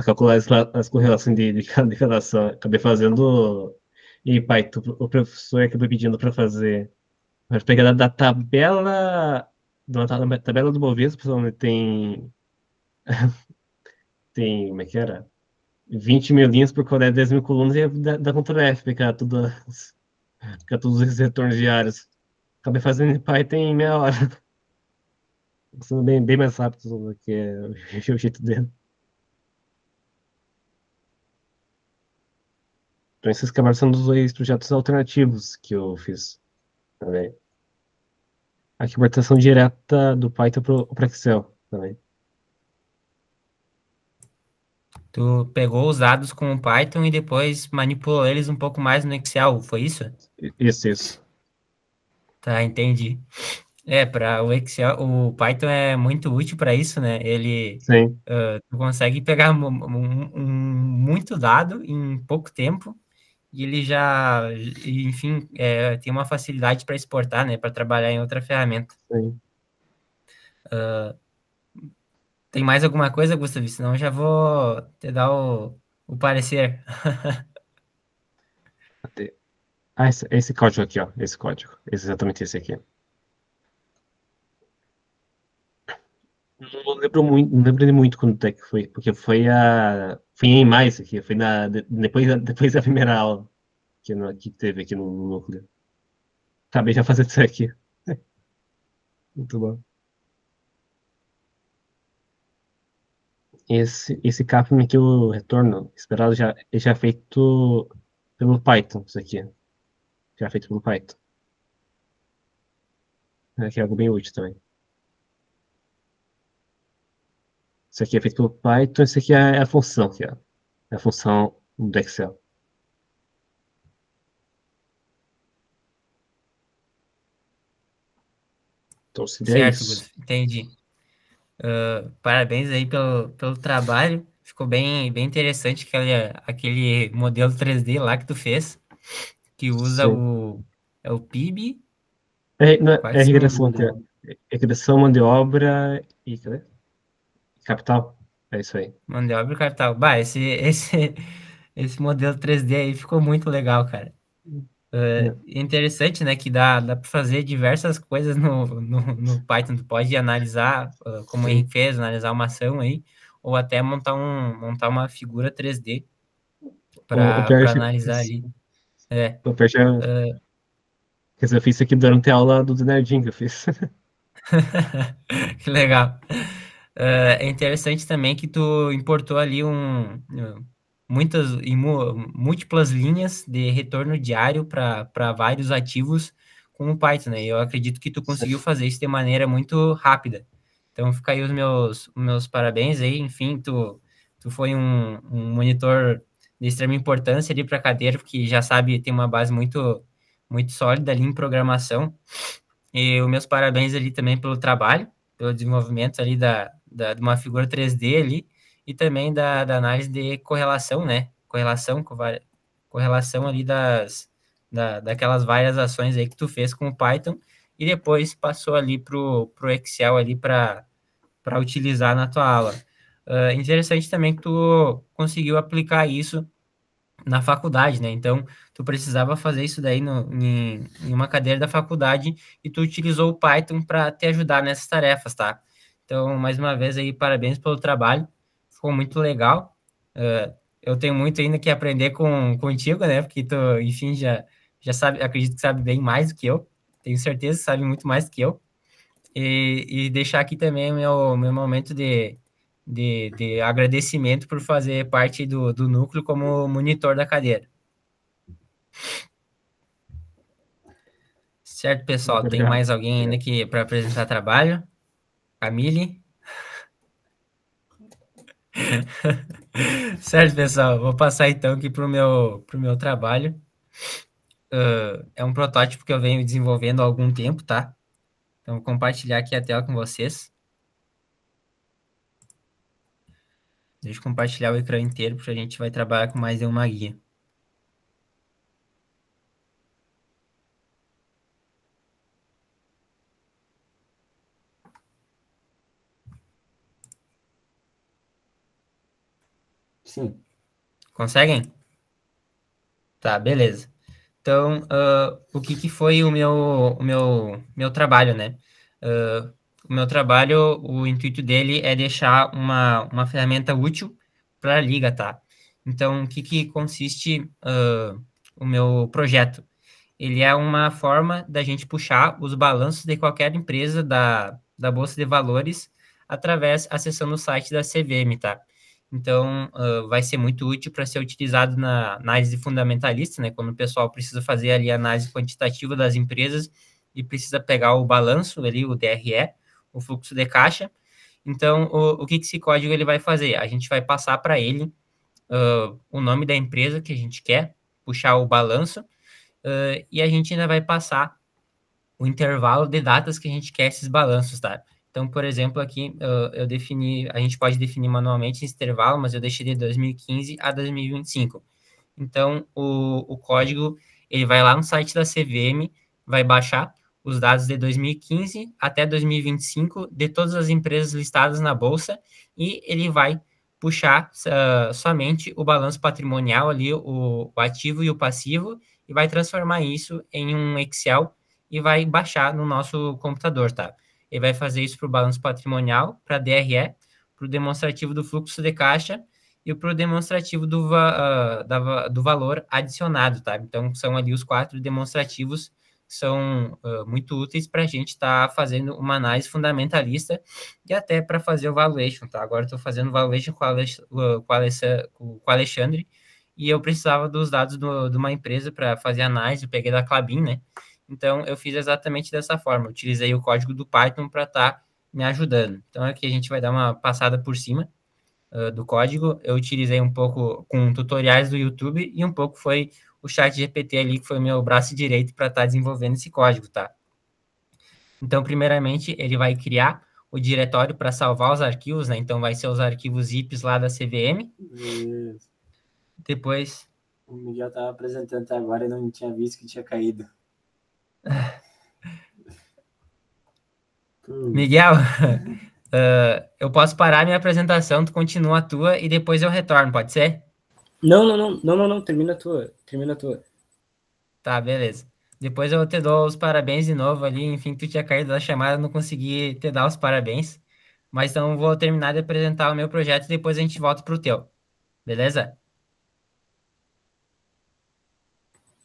calcular as correlações de cada ação. Acabei fazendo em Python. O professor acabou pedindo para fazer. Para pegar da tabela. Da tabela do Bovespa, onde tem. Como é que era? 20 mil linhas por cada 10 mil colunas e dá Ctrl F, pegar tudo. Fica todos esses retornos diários. Acabei fazendo em Python em meia hora. Sendo bem mais rápido do que o jeito dele. Então, esses acabaram sendo os dois projetos alternativos que eu fiz também. A conversão direta do Python para Excel também. Tu pegou os dados com o Python e depois manipulou eles um pouco mais no Excel, foi isso? Isso. Tá, entendi. Para o Excel, o Python é muito útil para isso, né? Sim. Tu consegue pegar muito dado em pouco tempo e ele já, enfim, tem uma facilidade para exportar, né? Para trabalhar em outra ferramenta. Sim. Tem mais alguma coisa, Gustavo? Senão eu já vou te dar o parecer. Esse código aqui, ó. Esse código. Exatamente esse aqui. Não lembro de muito quando é que foi, porque foi em maio isso aqui, foi depois da primeira aula que teve aqui no núcleo. Acabei já fazendo isso aqui. Muito bom. Esse Capman que eu retorno, esperado já é feito pelo Python, isso aqui. Já é feito pelo Python. Que é algo bem útil também. Isso aqui é feito pelo Python, isso aqui é a função, que é a função do Excel. Então, seria Certo, isso. Gustavo, entendi. Parabéns aí pelo trabalho. Ficou bem interessante aquele modelo 3D lá que tu fez, que usa Sim. o PIB. Não, Qual é que é o regressão, nome? regressão, mão de obra e cadê? Capital. É isso aí. Mão de obra e capital. Bah, esse modelo 3D aí ficou muito legal, cara. É, Interessante, né, que dá para fazer diversas coisas no Python. Tu pode analisar, como o sim. Henrique fez, analisar uma ação aí, ou até montar uma figura 3D O para Perch, analisar ali. o Perch quer dizer, eu fiz isso aqui durante a aula do Nerdinho que eu fiz. Que legal. É interessante também que tu importou ali múltiplas linhas de retorno diário para vários ativos com o Python, né? Eu acredito que tu conseguiu fazer isso de maneira muito rápida. Então fica aí os meus parabéns aí. Enfim, tu foi um monitor de extrema importância ali para a cadeira, porque já sabe, tem uma base muito sólida ali em programação. E os meus parabéns ali também pelo trabalho, pelo desenvolvimento ali de uma figura 3D ali, e também da análise de correlação, né? Correlação ali daquelas várias ações aí que tu fez com o Python, e depois passou ali pro Excel ali para utilizar na tua aula. Interessante também que tu conseguiu aplicar isso na faculdade, né? Então, tu precisava fazer isso daí em uma cadeira da faculdade e tu utilizou o Python para te ajudar nessas tarefas, tá? Então, mais uma vez aí, parabéns pelo trabalho, ficou muito legal. Eu tenho muito ainda que aprender contigo, né? Porque tu, enfim, já sabe, acredito que sabe bem mais do que eu, tenho certeza que sabe muito mais do que eu. E deixar aqui também o meu momento de agradecimento por fazer parte do núcleo como monitor da cadeira. Certo, pessoal? Muito Tem obrigado. mais alguém ainda aqui para apresentar trabalho? Camille? Certo, pessoal. Vou passar então aqui para o meu trabalho. É um protótipo que eu venho desenvolvendo há algum tempo, tá? Então, vou compartilhar aqui a tela com vocês. Deixa eu compartilhar o ecrã inteiro, porque a gente vai trabalhar com mais de uma guia. Sim. Conseguem? Tá, beleza. Então, o que foi o meu trabalho, né? O meu trabalho, o intuito dele é deixar uma ferramenta útil para a liga, tá? Então, o que consiste o meu projeto? ele é uma forma da gente puxar os balanços de qualquer empresa da Bolsa de Valores acessando o site da CVM, tá? Então, vai ser muito útil para ser utilizado na análise fundamentalista, né? Quando o pessoal precisa fazer ali a análise quantitativa das empresas e precisa pegar o balanço ali, o DRE, o fluxo de caixa. Então, o que esse código ele vai fazer? A gente vai passar para ele o nome da empresa que a gente quer, puxar o balanço, e a gente ainda vai passar o intervalo de datas que a gente quer esses balanços, tá? Então, por exemplo, aqui a gente pode definir manualmente esse intervalo, mas eu deixei de 2015 a 2025. Então, o código, ele vai lá no site da CVM, vai baixar os dados de 2015 até 2025 de todas as empresas listadas na Bolsa e ele vai puxar somente o balanço patrimonial ali, o ativo e o passivo, e vai transformar isso em um Excel e vai baixar no nosso computador, tá? Ele vai fazer isso para o balanço patrimonial, para DRE, para o demonstrativo do fluxo de caixa e para o demonstrativo do valor adicionado, tá? Então, são ali os 4 demonstrativos que são muito úteis para a gente estar fazendo uma análise fundamentalista e até para fazer o valuation, tá? Agora estou fazendo valuation com o Alexandre e eu precisava dos dados de uma empresa para fazer análise, eu peguei da Klabin, né? Então, eu fiz exatamente dessa forma. Eu utilizei o código do Python para estar me ajudando. Então, aqui a gente vai dar uma passada por cima do código. Eu utilizei um pouco com tutoriais do YouTube e um pouco foi o ChatGPT ali, que foi o meu braço direito para estar desenvolvendo esse código, tá? Então, primeiramente, ele vai criar o diretório para salvar os arquivos, né? Então, vai ser os arquivos zips lá da CVM. Isso. Depois... O Miguel estava apresentando até agora e não tinha visto que tinha caído. Miguel, eu posso parar minha apresentação, tu continua a tua e depois eu retorno, pode ser? Não, termina a tua. Tá, beleza. Depois eu te dou os parabéns de novo ali, enfim, tu tinha caído da chamada, não consegui te dar os parabéns, mas então vou terminar de apresentar o meu projeto e depois a gente volta pro teu, beleza?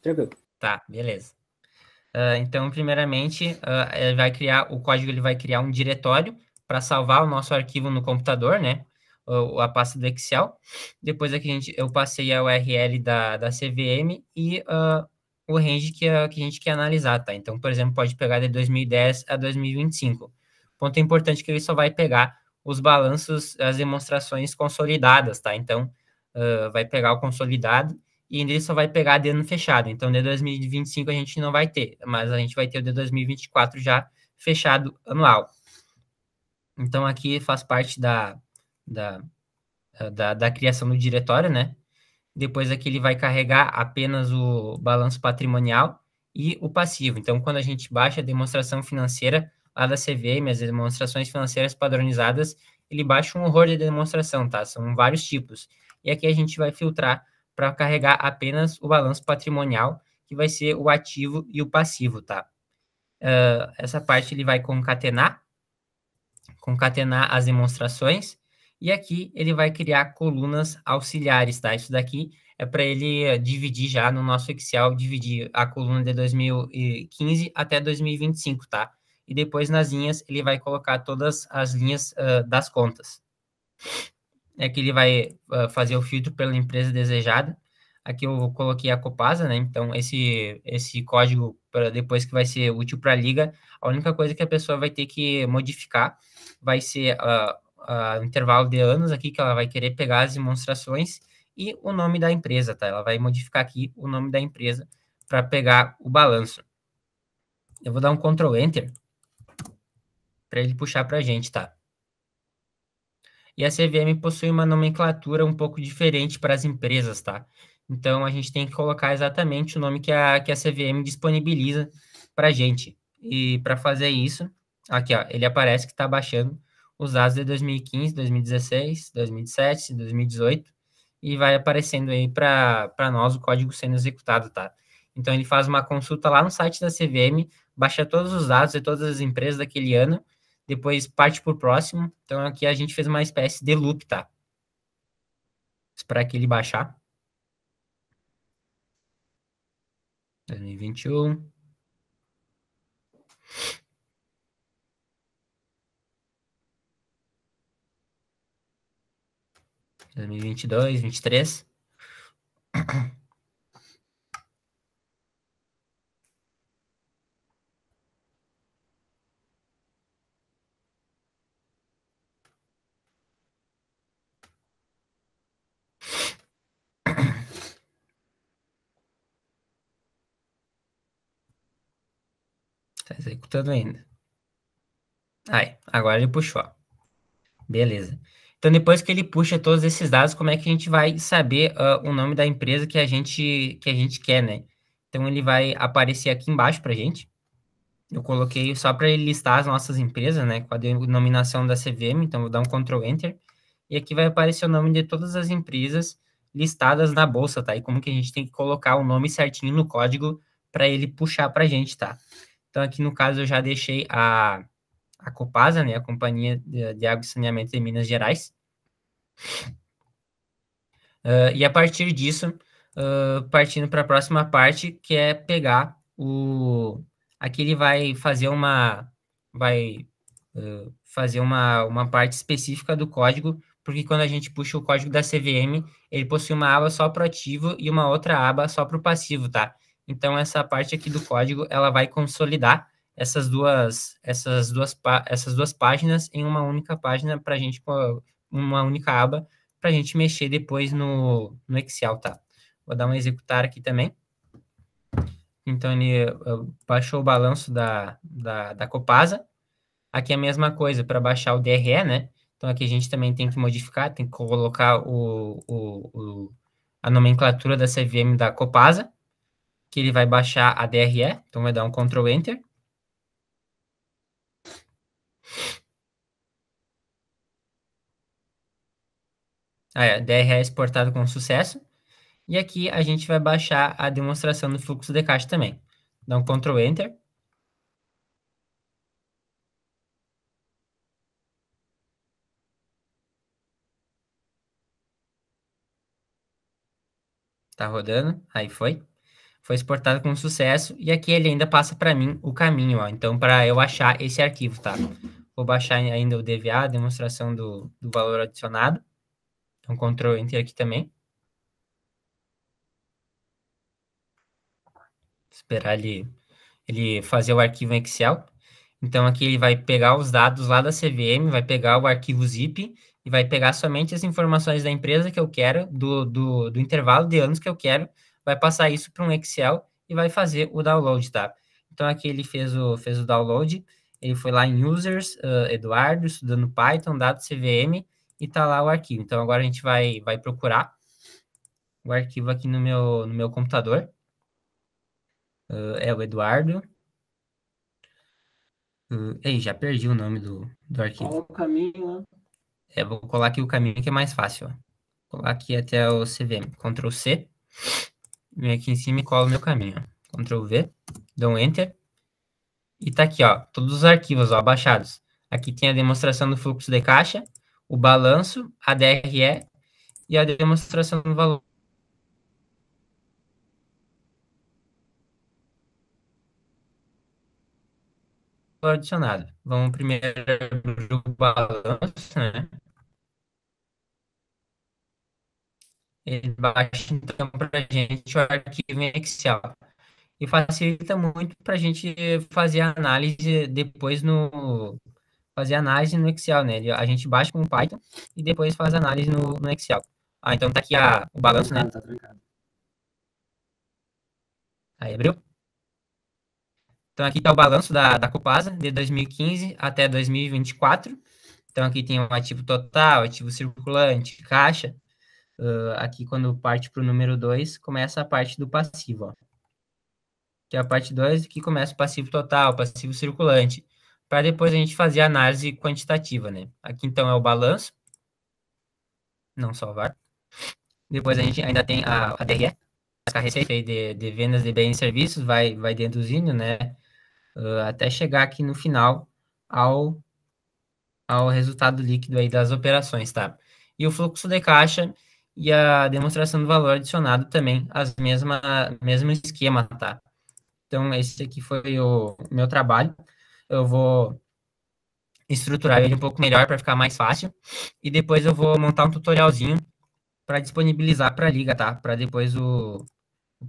Tranquilo. Tá, beleza. Então, primeiramente, o código ele vai criar um diretório para salvar o nosso arquivo no computador, né? A pasta do Excel. Depois aqui eu passei a URL da CVM e o range que a gente quer analisar, tá? Então, por exemplo, pode pegar de 2010 a 2025. Ponto importante que ele só vai pegar os balanços, as demonstrações consolidadas, tá? Então, vai pegar o consolidado e ele só vai pegar de ano fechado. Então, de 2025 a gente não vai ter, mas a gente vai ter o de 2024 já fechado anual. Então, aqui faz parte da criação do diretório, né? Depois aqui ele vai carregar apenas o balanço patrimonial e o passivo. Então, quando a gente baixa a demonstração financeira lá da CVM, as demonstrações financeiras padronizadas, ele baixa um horror de demonstração, tá? São vários tipos. E aqui a gente vai filtrar para carregar apenas o balanço patrimonial, que vai ser o ativo e o passivo, tá? Essa parte ele vai concatenar as demonstrações, e aqui ele vai criar colunas auxiliares, tá? Isso daqui é para ele dividir já no nosso Excel, dividir a coluna de 2015 até 2025, tá? E depois nas linhas ele vai colocar todas as linhas das contas. Que ele vai fazer o filtro pela empresa desejada. Aqui eu coloquei a Copasa, né? Então, esse código, depois que vai ser útil para a liga, a única coisa que a pessoa vai ter que modificar vai ser o intervalo de anos aqui, que ela vai querer pegar as demonstrações e o nome da empresa, tá? Ela vai modificar aqui o nome da empresa para pegar o balanço. Eu vou dar um Ctrl Enter para ele puxar para a gente, tá? E a CVM possui uma nomenclatura um pouco diferente para as empresas, tá? Então, a gente tem que colocar exatamente o nome que a CVM disponibiliza para a gente. E para fazer isso, aqui, ó, ele aparece que está baixando os dados de 2015, 2016, 2017, 2018, e vai aparecendo aí para nós o código sendo executado, tá? Então, ele faz uma consulta lá no site da CVM, baixa todos os dados de todas as empresas daquele ano, depois parte para o próximo. Então, aqui a gente fez uma espécie de loop, tá? Esperar que ele baixar. 2021. 2022, 23. Tá executando ainda. Aí, agora ele puxou. Beleza. Então, depois que ele puxa todos esses dados, como é que a gente vai saber o nome da empresa que a gente quer, né? Então, ele vai aparecer aqui embaixo para a gente. Eu coloquei só para ele listar as nossas empresas, né? Com a denominação da CVM. Então, vou dar um Ctrl Enter. E aqui vai aparecer o nome de todas as empresas listadas na bolsa, tá? E como que a gente tem que colocar o nome certinho no código para ele puxar para a gente, tá? Então, aqui no caso, eu já deixei a Copasa, né? A Companhia de Água e Saneamento de Minas Gerais. E a partir disso, partindo para a próxima parte, que é pegar o... Aqui ele vai fazer uma parte específica do código, porque quando a gente puxa o código da CVM, ele possui uma aba só para o ativo e uma outra aba só para o passivo, tá? Então, essa parte aqui do código, ela vai consolidar essas duas páginas em uma única página para a gente, uma única aba, para a gente mexer depois no Excel, tá? Vou dar um executar aqui também. Então, ele baixou o balanço da Copasa. Aqui é a mesma coisa para baixar o DRE, né? Então, aqui a gente também tem que modificar, tem que colocar a nomenclatura da CVM da Copasa, que ele vai baixar a DRE. Então, vai dar um Ctrl Enter. DRE exportado com sucesso. E aqui a gente vai baixar a demonstração do fluxo de caixa também. Dá um Ctrl Enter. Tá rodando. Aí foi. Foi exportado com sucesso. E aqui ele ainda passa para mim o caminho, ó. Então, para eu achar esse arquivo, tá? Vou baixar ainda o DVA, a demonstração do valor adicionado. Então, Ctrl Enter aqui também. Esperar ele fazer o arquivo em Excel. Então, aqui ele vai pegar os dados lá da CVM, vai pegar o arquivo zip e vai pegar somente as informações da empresa que eu quero, do intervalo de anos que eu quero, vai passar isso para um Excel e vai fazer o download, tá? Então, aqui ele fez o download, ele foi lá em Users, Eduardo, estudando Python, dados CVM, e tá lá o arquivo. Então, agora a gente vai procurar o arquivo aqui no meu computador. É o Eduardo. Ei, já perdi o nome do arquivo. Qual o caminho, né? Vou colar aqui o caminho que é mais fácil, ó. Vou colar aqui até o CVM. Ctrl C. Vem aqui em cima e colo o meu caminho, ó. Ctrl V. Dou um Enter. E tá aqui, ó. Todos os arquivos, ó, baixados. Aqui tem a demonstração do fluxo de caixa, o balanço, a DRE e a demonstração do valor adicionado. Vamos primeiro abrir o balanço, né? Ele baixa, então, para a gente o arquivo em Excel. E facilita muito para a gente fazer a análise depois fazer análise no Excel, né? A gente baixa com o Python e depois faz análise no Excel. Então tá aqui o balanço, né? Tá trancado. Aí abriu. Então aqui tá o balanço da Copasa de 2015 até 2024. Então aqui tem o ativo total, ativo circulante, caixa. Aqui quando parte para o número 2, começa a parte do passivo, ó. Que é a parte 2, que começa o passivo total, passivo circulante, para depois a gente fazer a análise quantitativa, né? Aqui, então, é o balanço, não salvar. Depois a gente ainda tem a DRE, a receita aí de vendas de bens e serviços, vai deduzindo, né? Até chegar aqui no final ao resultado líquido aí das operações, tá? E o fluxo de caixa e a demonstração do valor adicionado também, mesmo esquema, tá? Então, esse aqui foi o meu trabalho. Eu vou estruturar ele um pouco melhor para ficar mais fácil. E depois eu vou montar um tutorialzinho para disponibilizar para a liga, tá? Para depois o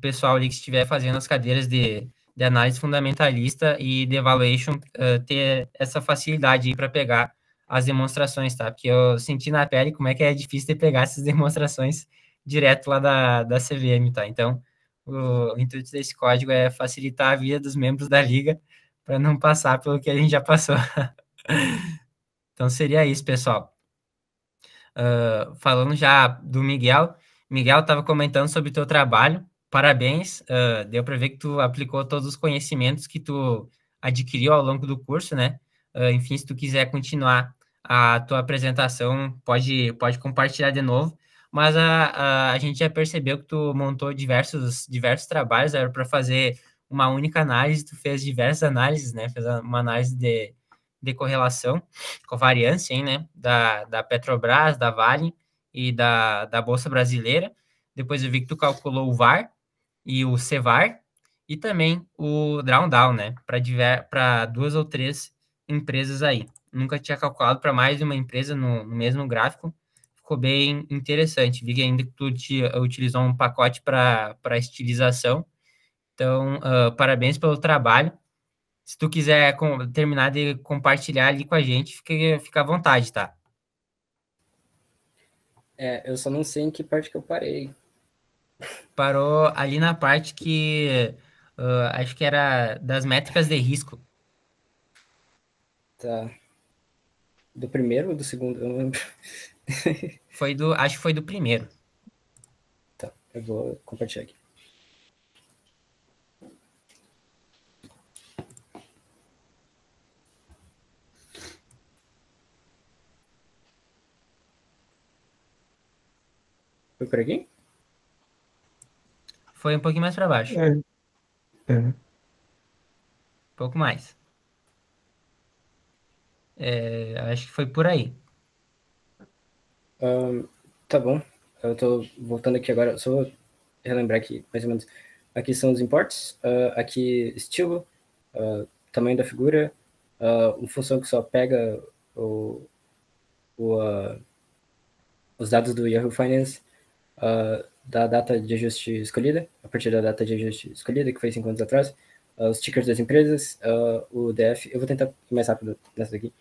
pessoal ali que estiver fazendo as cadeiras de análise fundamentalista e de evaluation ter essa facilidade aí para pegar as demonstrações, tá? Porque eu senti na pele como é que é difícil de pegar essas demonstrações direto lá da CVM, tá? Então, o intuito desse código é facilitar a vida dos membros da liga para não passar pelo que a gente já passou. Então, seria isso, pessoal. Falando já do Miguel, Miguel estava comentando sobre o teu trabalho, parabéns, deu para ver que tu aplicou todos os conhecimentos que tu adquiriu ao longo do curso, né? Enfim, se tu quiser continuar a tua apresentação, pode compartilhar de novo, mas a gente já percebeu que tu montou diversos trabalhos, era para fazer uma única análise, tu fez diversas análises, né? Fez uma análise de correlação, covariância, hein, né? Da Petrobras, da Vale e da Bolsa Brasileira. Depois eu vi que tu calculou o VAR e o CVAR e também o drawdown, né? Para 2 ou 3 empresas aí. Nunca tinha calculado para mais de uma empresa no mesmo gráfico. Ficou bem interessante. Vi que ainda que tu utilizou um pacote para estilização. Então, parabéns pelo trabalho. Se tu quiser terminar de compartilhar ali com a gente, fica à vontade, tá? Eu só não sei em que parte que eu parei. Parou ali na parte que acho que era das métricas de risco. Tá. Do primeiro ou do segundo? Eu não lembro. Acho que foi do primeiro. Tá, eu vou compartilhar aqui. Foi por aqui? Foi um pouquinho mais para baixo. Um pouco mais. Acho que foi por aí. Tá bom. Eu tô voltando aqui agora. Só vou relembrar aqui, mais ou menos. Aqui são os imports. Aqui, estilo. Tamanho da figura. Uma função que só pega os dados do Yahoo Finance da data de ajuste escolhida, a partir da data de ajuste escolhida, que foi 5 anos atrás, os tickers das empresas, o DF, eu vou tentar ir mais rápido nessa daqui,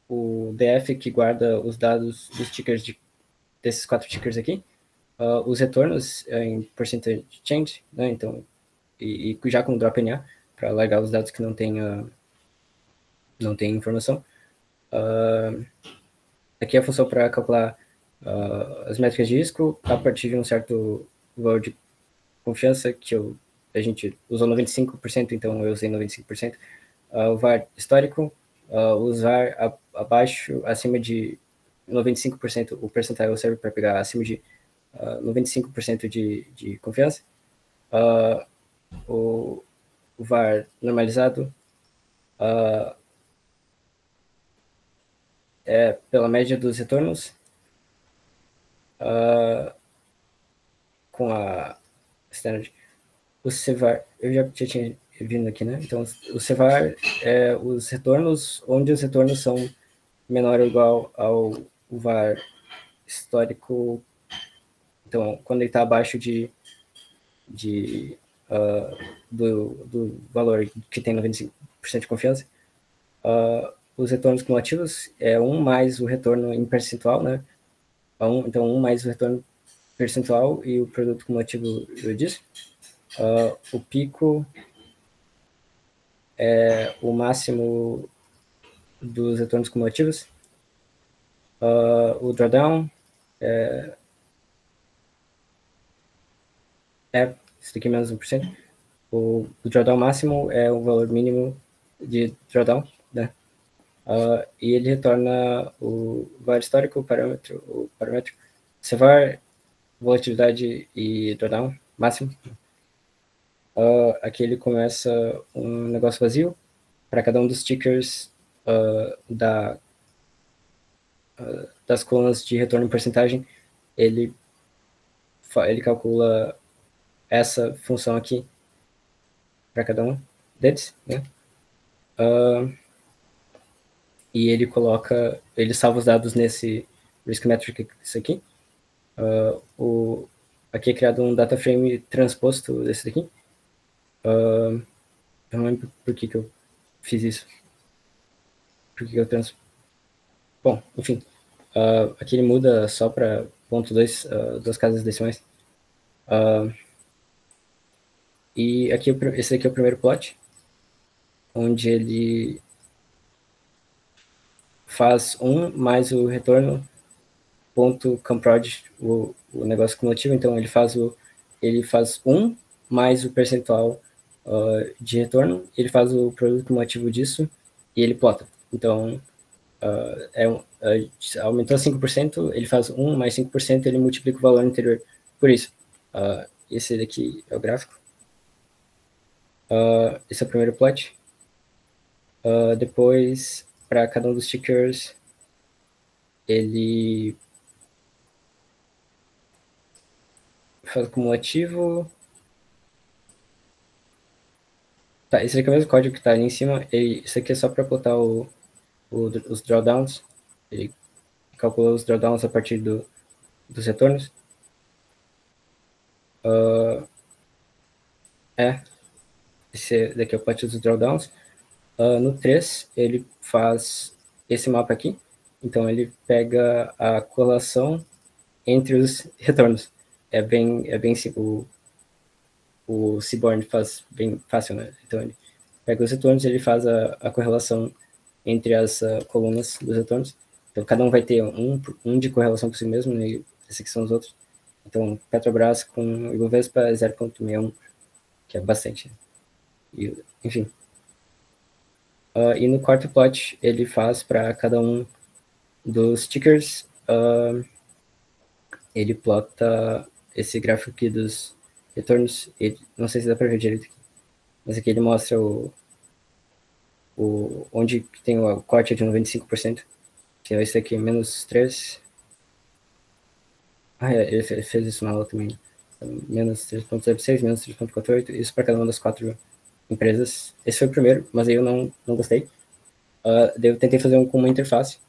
o DF que guarda os dados dos tickers desses 4 tickers aqui, os retornos em percentage change, né, então, e já com drop NA, para largar os dados que não tem informação. Aqui é a função para calcular as métricas de risco a partir de um certo valor de confiança, que a gente usou 95%, então eu usei 95%. O VAR histórico, usar acima de 95%, o percentual serve para pegar acima de 95% de confiança. O VAR normalizado é pela média dos retornos com a standard. O CVAR, eu já tinha vindo aqui, né? Então, o CVAR é os retornos, onde os retornos são menor ou igual ao VAR histórico. Então, quando ele está abaixo do valor que tem 95% de confiança, os retornos cumulativos é 1 mais o retorno em percentual, né? Então, 1 mais o retorno percentual e o produto cumulativo disso. O pico é o máximo dos retornos cumulativos. O drawdown isso daqui menos 1%. O drawdown máximo é o valor mínimo de drawdown, né? E ele retorna o VAR histórico, o parâmetro CVAR, volatilidade e drawdown máximo. Aqui ele começa um negócio vazio para cada um dos tickers das colunas de retorno em porcentagem. Ele calcula essa função aqui cada um deles, né? E ele salva os dados nesse Risk Metric, isso aqui. Aqui é criado um data frame transposto desse daqui. Eu não lembro por que eu fiz isso. Por que eu Bom, enfim. Aqui ele muda só para ponto 2, duas casas decimais. E aqui, esse aqui é o primeiro plot, onde ele faz 1 mais o retorno ponto comprod, o negócio cumulativo. Então ele faz 1 mais o percentual de retorno, ele faz o produto cumulativo disso e ele plota. Então aumentou 5%, ele faz 1 mais 5%, ele multiplica o valor anterior por isso. Esse daqui é o gráfico. Esse é o primeiro plot. Depois, para cada um dos tickers, ele faz o cumulativo. Tá, esse aqui é o mesmo código que está ali em cima. Isso aqui é só para plotar os drawdowns. Ele calcula os drawdowns a partir dos retornos. Esse daqui é o plot dos drawdowns. No 3, ele faz esse mapa aqui. Então, ele pega a correlação entre os retornos. É bem simples. O Seaborn faz bem fácil, né? Então, ele pega os retornos e ele faz a correlação entre as colunas dos retornos. Então, cada um vai ter um de correlação com si mesmo, né? E esses aqui são os outros. Então, Petrobras com Ibovespa é 0,61, que é bastante. Enfim. E no quarto plot, ele faz para cada um dos tickers, ele plota esse gráfico aqui dos retornos. Não sei se dá para ver direito aqui, mas aqui ele mostra onde tem o corte de 95%, que é esse aqui, menos 3. Ele fez isso na aula também. Menos 3,06, menos 3,48, isso para cada uma das 4 empresas. Esse foi o primeiro, mas aí eu não gostei. Daí eu tentei fazer com uma interface.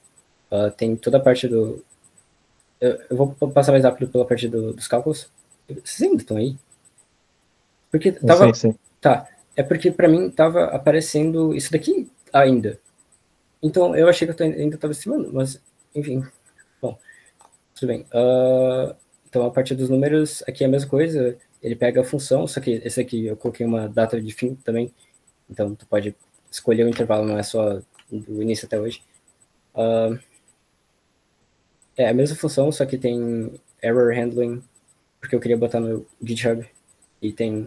Tem toda a parte do... Eu vou passar mais rápido pela parte dos cálculos. Vocês ainda estão aí? Porque tava... Sim. Tá, é porque para mim tava aparecendo isso daqui ainda. Então eu achei que eu ainda estava estimando, mas enfim. Bom, tudo bem. Então a partir dos números, aqui é a mesma coisa. Ele pega a função, só que esse aqui eu coloquei uma data de fim também. Então tu pode escolher o intervalo, não é só do início até hoje. É a mesma função, só que tem error handling, porque eu queria botar no GitHub. E tem...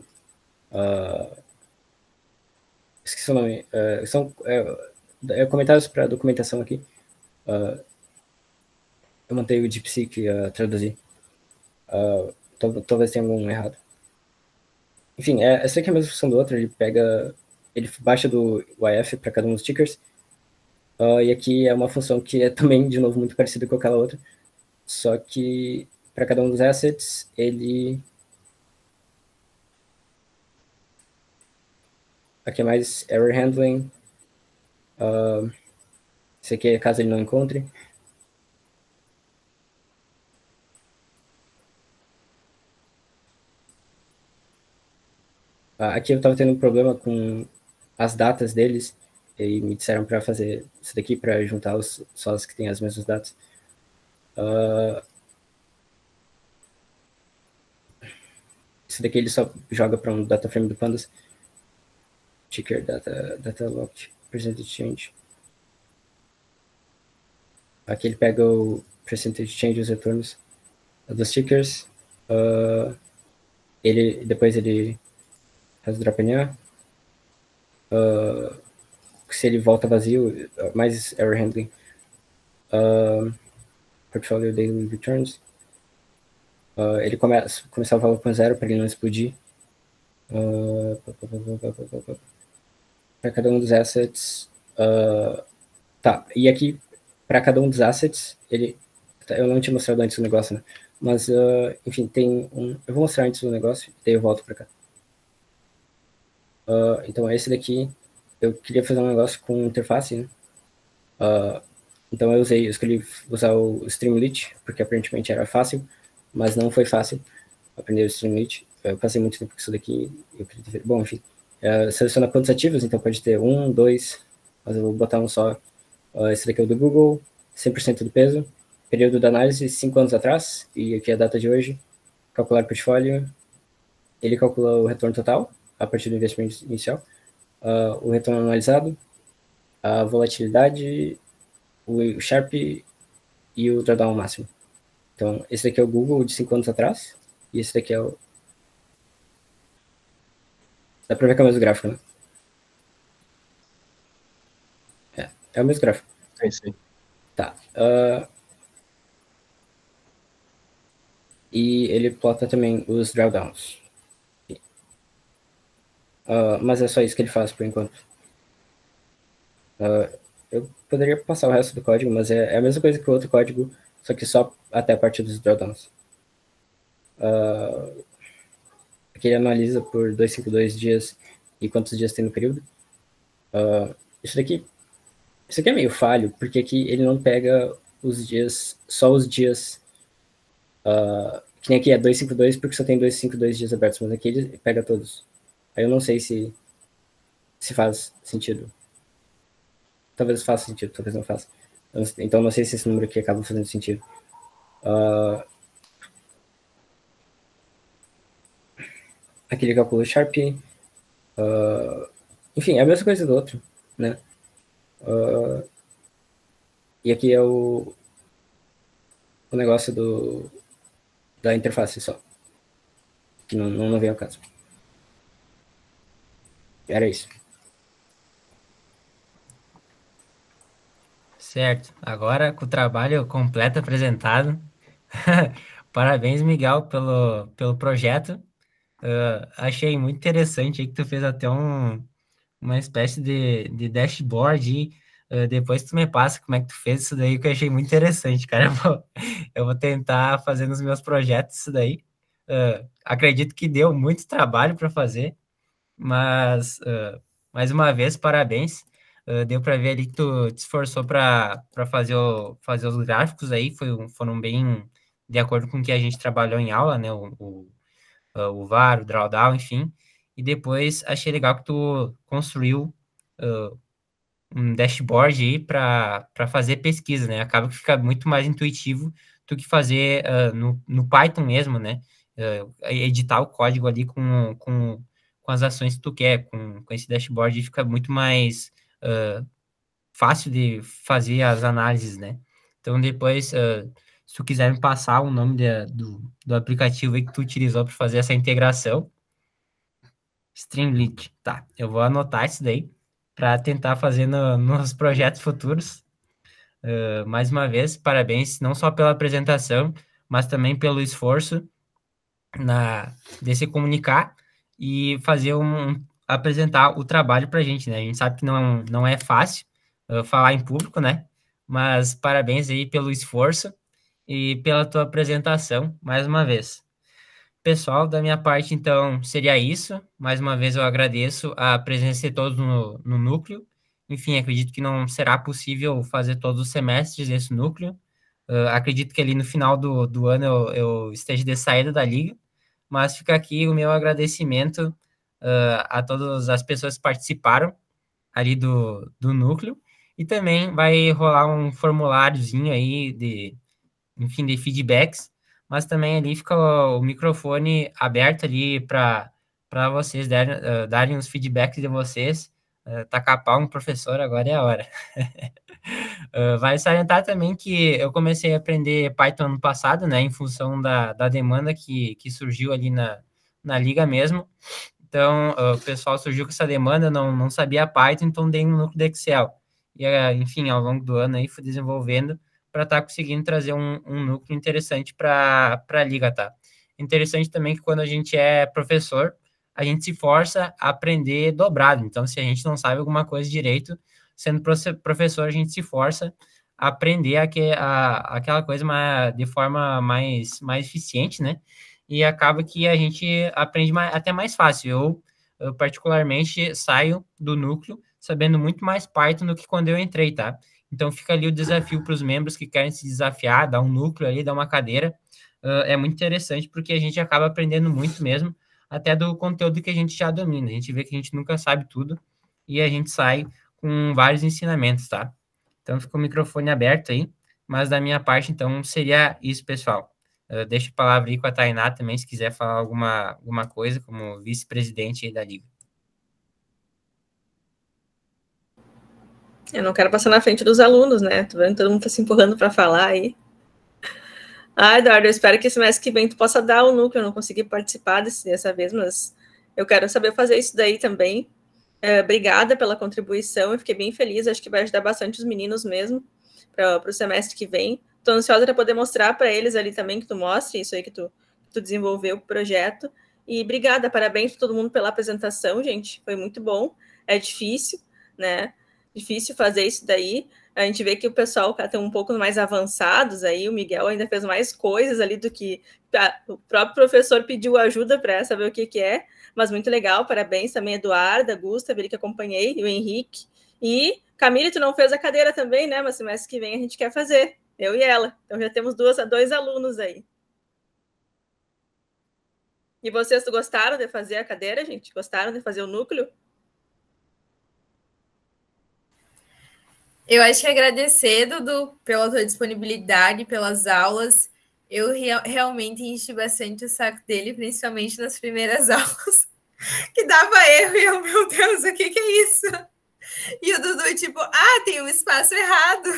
esqueci o nome. São comentários para documentação aqui. Eu montei o DeepSeek traduzir. Talvez tenha algum errado. Enfim, essa aqui é a mesma função do outro. Ele baixa do YF para cada um dos tickers. E aqui é uma função que é também, de novo, muito parecida com aquela outra. Só que para cada um dos assets, ele... Aqui é mais error handling. Esse aqui é caso ele não encontre. Aqui eu estava tendo um problema com as datas deles. E me disseram para fazer isso daqui, para juntar os sócios que têm as mesmas datas. Isso daqui ele só joga para um data frame do Pandas. Ticker data locked percentage change. Aqui ele pega o percentage change, os retornos dos tickers. Depois ele faz o drop NA. Se ele volta vazio, mais error handling. Portfolio daily returns. Ele começar o valor com 0 para ele não explodir. Para cada um dos assets. Tá, e aqui, para cada um dos assets, eu não tinha mostrado antes o negócio, né? Mas, enfim, tem eu vou mostrar antes o negócio, daí eu volto para cá. Então, esse daqui, eu queria fazer um negócio com interface, né? Então, eu escolhi usar o Streamlit, porque aparentemente era fácil, mas não foi fácil aprender o Streamlit. Eu passei muito tempo com isso daqui. Bom, enfim. Seleciona quantos ativos, então pode ter 1, 2, mas eu vou botar um só. Esse daqui é o do Google, 100% do peso. Período da análise, 5 anos atrás, e aqui é a data de hoje. Calcular portfólio. Ele calcula o retorno total, a partir do investimento inicial. O retorno analisado, a volatilidade, o Sharp e o drawdown máximo. Então, esse daqui é o Google de 5 anos atrás, e esse daqui é o... Dá pra ver que é o mesmo gráfico, né? É o mesmo gráfico. É isso aí. Tá. E ele plota também os drawdowns. Mas é só isso que ele faz por enquanto. Eu poderia passar o resto do código, mas é a mesma coisa que o outro código, só que só até a parte dos drawdowns. Aqui ele analisa por 252 dias e quantos dias tem no período. Isso aqui é meio falho, porque aqui ele não pega os dias, só os dias, que nem aqui é 252 porque só tem 252 dias abertos, mas aqui ele pega todos. Aí eu não sei se faz sentido. Talvez faça sentido, talvez não faça. Então não sei se esse número aqui acaba fazendo sentido. Aqui ele calcula o Sharp. Enfim, é a mesma coisa do outro, né? E aqui é o negócio da interface só. Que não vem ao caso. Era isso. Certo. Agora, com o trabalho completo apresentado, parabéns, Miguel, pelo projeto. Achei muito interessante aí que tu fez até uma espécie de dashboard. Depois tu me passa como é que tu fez isso daí, que eu achei muito interessante, cara. Eu vou tentar fazer nos meus projetos isso daí. Acredito que deu muito trabalho para fazer, mas mais uma vez, parabéns. Deu para ver ali que tu te esforçou para fazer os gráficos aí, foram bem de acordo com o que a gente trabalhou em aula, né? O VAR, o drawdown, enfim. E depois achei legal que tu construiu um dashboard aí para fazer pesquisa, né? Acaba que fica muito mais intuitivo do que fazer no Python mesmo, né? Editar o código ali com as ações que tu quer, com esse dashboard fica muito mais fácil de fazer as análises, né? Então, depois, se tu quiser me passar o nome do aplicativo aí que tu utilizou para fazer essa integração, Streamlit, tá? Eu vou anotar isso daí para tentar fazer nos projetos futuros. Mais uma vez, parabéns, não só pela apresentação, mas também pelo esforço de se comunicar e fazer apresentar o trabalho para a gente, né? A gente sabe que não é fácil falar em público, né? Mas parabéns aí pelo esforço e pela tua apresentação, mais uma vez. Pessoal, da minha parte, então, seria isso. Mais uma vez eu agradeço a presença de todos no núcleo. Enfim, acredito que não será possível fazer todos os semestres esse núcleo. Acredito que ali no final do ano eu esteja de saída da liga, mas fica aqui o meu agradecimento a todas as pessoas que participaram ali do núcleo, e também vai rolar um formuláriozinho aí de feedbacks, mas também ali fica o microfone aberto ali para vocês darem os feedbacks de vocês. Tacar pau um professor, agora é a hora. Vai salientar também que eu comecei a aprender Python ano passado, né, em função da demanda que surgiu ali na liga mesmo. Então, o pessoal surgiu com essa demanda, não sabia Python, então dei um núcleo de Excel. E, enfim, ao longo do ano aí fui desenvolvendo para estar conseguindo trazer um núcleo interessante para a liga, tá? Interessante também que quando a gente é professor, a gente se força a aprender dobrado. Então, se a gente não sabe alguma coisa direito, sendo professor, a gente se força a aprender aquela coisa de forma mais eficiente, né? E acaba que a gente aprende até mais fácil. Eu eu particularmente saio do núcleo sabendo muito mais Python do que quando eu entrei, tá? Então fica ali o desafio para os membros que querem se desafiar, dar um núcleo ali, dar uma cadeira. É muito interessante porque a gente acaba aprendendo muito mesmo, até do conteúdo que a gente já domina. A gente vê que a gente nunca sabe tudo e a gente sai com vários ensinamentos, tá? Então fica o microfone aberto aí, mas da minha parte, então, seria isso, pessoal. Deixo a palavra aí com a Tainá também, se quiser falar alguma coisa, como vice-presidente aí da Liga. Eu não quero passar na frente dos alunos, né? Tô vendo que todo mundo tá se empurrando para falar aí. Eduardo, eu espero que esse mês que vem tu possa dar o núcleo. Eu não consegui participar dessa vez, mas eu quero saber fazer isso daí também. Obrigada pela contribuição, eu fiquei bem feliz. Acho que vai ajudar bastante os meninos mesmo para o semestre que vem. Estou ansiosa para poder mostrar para eles ali também, que tu mostre isso aí que tu desenvolveu o projeto. E obrigada, parabéns para todo mundo pela apresentação, gente. Foi muito bom. É difícil, né? Difícil fazer isso daí. A gente vê que o pessoal está um pouco mais avançados aí. O Miguel ainda fez mais coisas ali do que o próprio professor pediu ajuda para saber o que é. Mas muito legal, parabéns também, Eduarda, Gustavo, ele que acompanhei, e o Henrique. E Camille, tu não fez a cadeira também, né? Mas semestre que vem a gente quer fazer, eu e ela. Então já temos dois alunos aí. E vocês gostaram de fazer a cadeira, gente? Gostaram de fazer o núcleo? Eu acho que agradecer, Dudu, pela tua disponibilidade, pelas aulas. Eu realmente enchi bastante o saco dele, principalmente nas primeiras aulas, que dava erro e eu, meu Deus, o que é isso? E o Dudu, tipo, tem um espaço errado.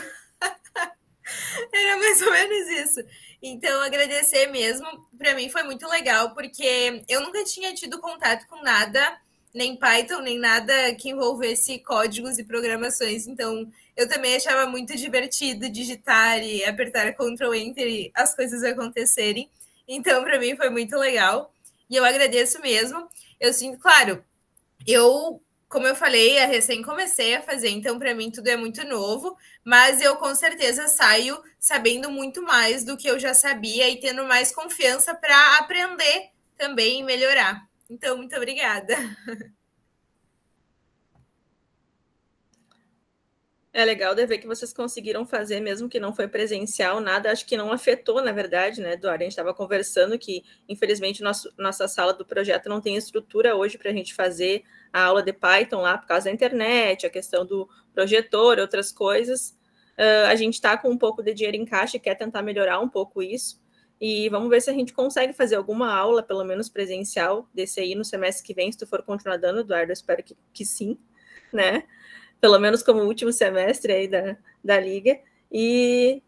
Era mais ou menos isso. Então, agradecer mesmo. Para mim foi muito legal, porque eu nunca tinha tido contato com nada, nem Python, nem nada que envolvesse códigos e programações. Então, eu também achava muito divertido digitar e apertar Ctrl Enter e as coisas acontecerem. Então, para mim foi muito legal. E eu agradeço mesmo. Eu sinto, claro, como eu falei, eu recém comecei a fazer, então para mim tudo é muito novo, mas eu com certeza saio sabendo muito mais do que eu já sabia e tendo mais confiança para aprender também e melhorar. Então, muito obrigada. É legal de ver que vocês conseguiram fazer, mesmo que não foi presencial, nada, acho que não afetou, na verdade, né, Eduardo? A gente estava conversando que, infelizmente, nossa sala do projeto não tem estrutura hoje para a gente fazer a aula de Python lá, por causa da internet, a questão do projetor, outras coisas. A gente está com um pouco de dinheiro em caixa e quer tentar melhorar um pouco isso. E vamos ver se a gente consegue fazer alguma aula, pelo menos presencial, desse aí no semestre que vem, se tu for continuar dando, Eduardo, eu espero que sim, né? Pelo menos como último semestre aí da Liga, e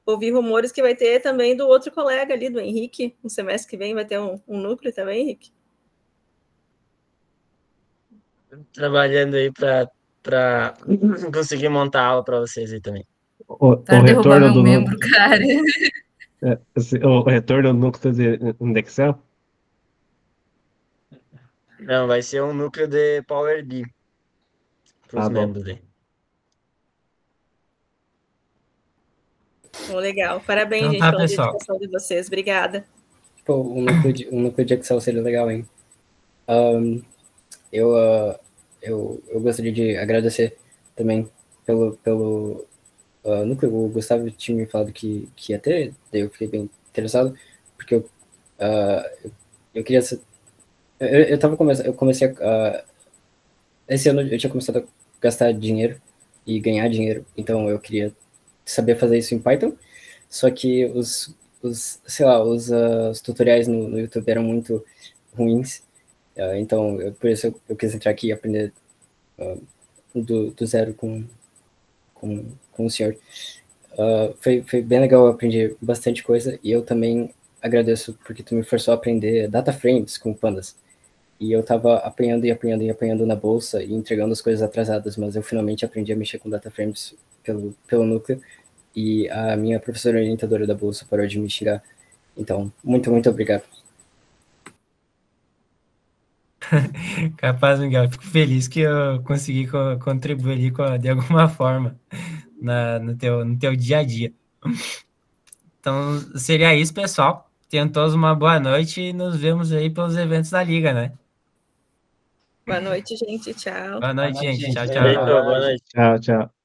ouvi rumores que vai ter também do outro colega ali, do Henrique, no semestre que vem vai ter um núcleo também, Henrique? Trabalhando aí para conseguir montar a aula para vocês aí também. O derrubar retorno meu membro, cara. O retorno do núcleo de Indexel? Não, vai ser um núcleo de Power BI para os Bom. membros aí. Legal, parabéns, Então, gente, pela pessoal. dedicação de vocês, obrigada. Pô, um núcleo de Excel seria legal, hein? Eu gostaria de agradecer também pelo núcleo. O Gustavo tinha me falado que ia ter, daí eu fiquei bem interessado, porque eu queria ser... Eu comecei a... Esse ano eu tinha começado a gastar dinheiro e ganhar dinheiro, então eu queria saber fazer isso em Python, só que os tutoriais no YouTube eram muito ruins, então por isso eu quis entrar aqui e aprender do zero com o senhor. Foi bem legal, eu aprendi bastante coisa, e eu também agradeço porque tu me forçou a aprender data frames com pandas. E eu tava apanhando na bolsa e entregando as coisas atrasadas, mas eu finalmente aprendi a mexer com data frames pelo núcleo, e a minha professora orientadora da bolsa parou de me xingar. Então, muito, muito obrigado. Capaz, Miguel. Fico feliz que eu consegui contribuir ali de alguma forma no teu dia a dia. Então, seria isso, pessoal. Tenham todos uma boa noite e nos vemos aí pelos eventos da Liga, né? Boa noite, gente. Tchau. Boa noite, gente. Tchau, Feito, tchau. boa noite. Tchau, tchau.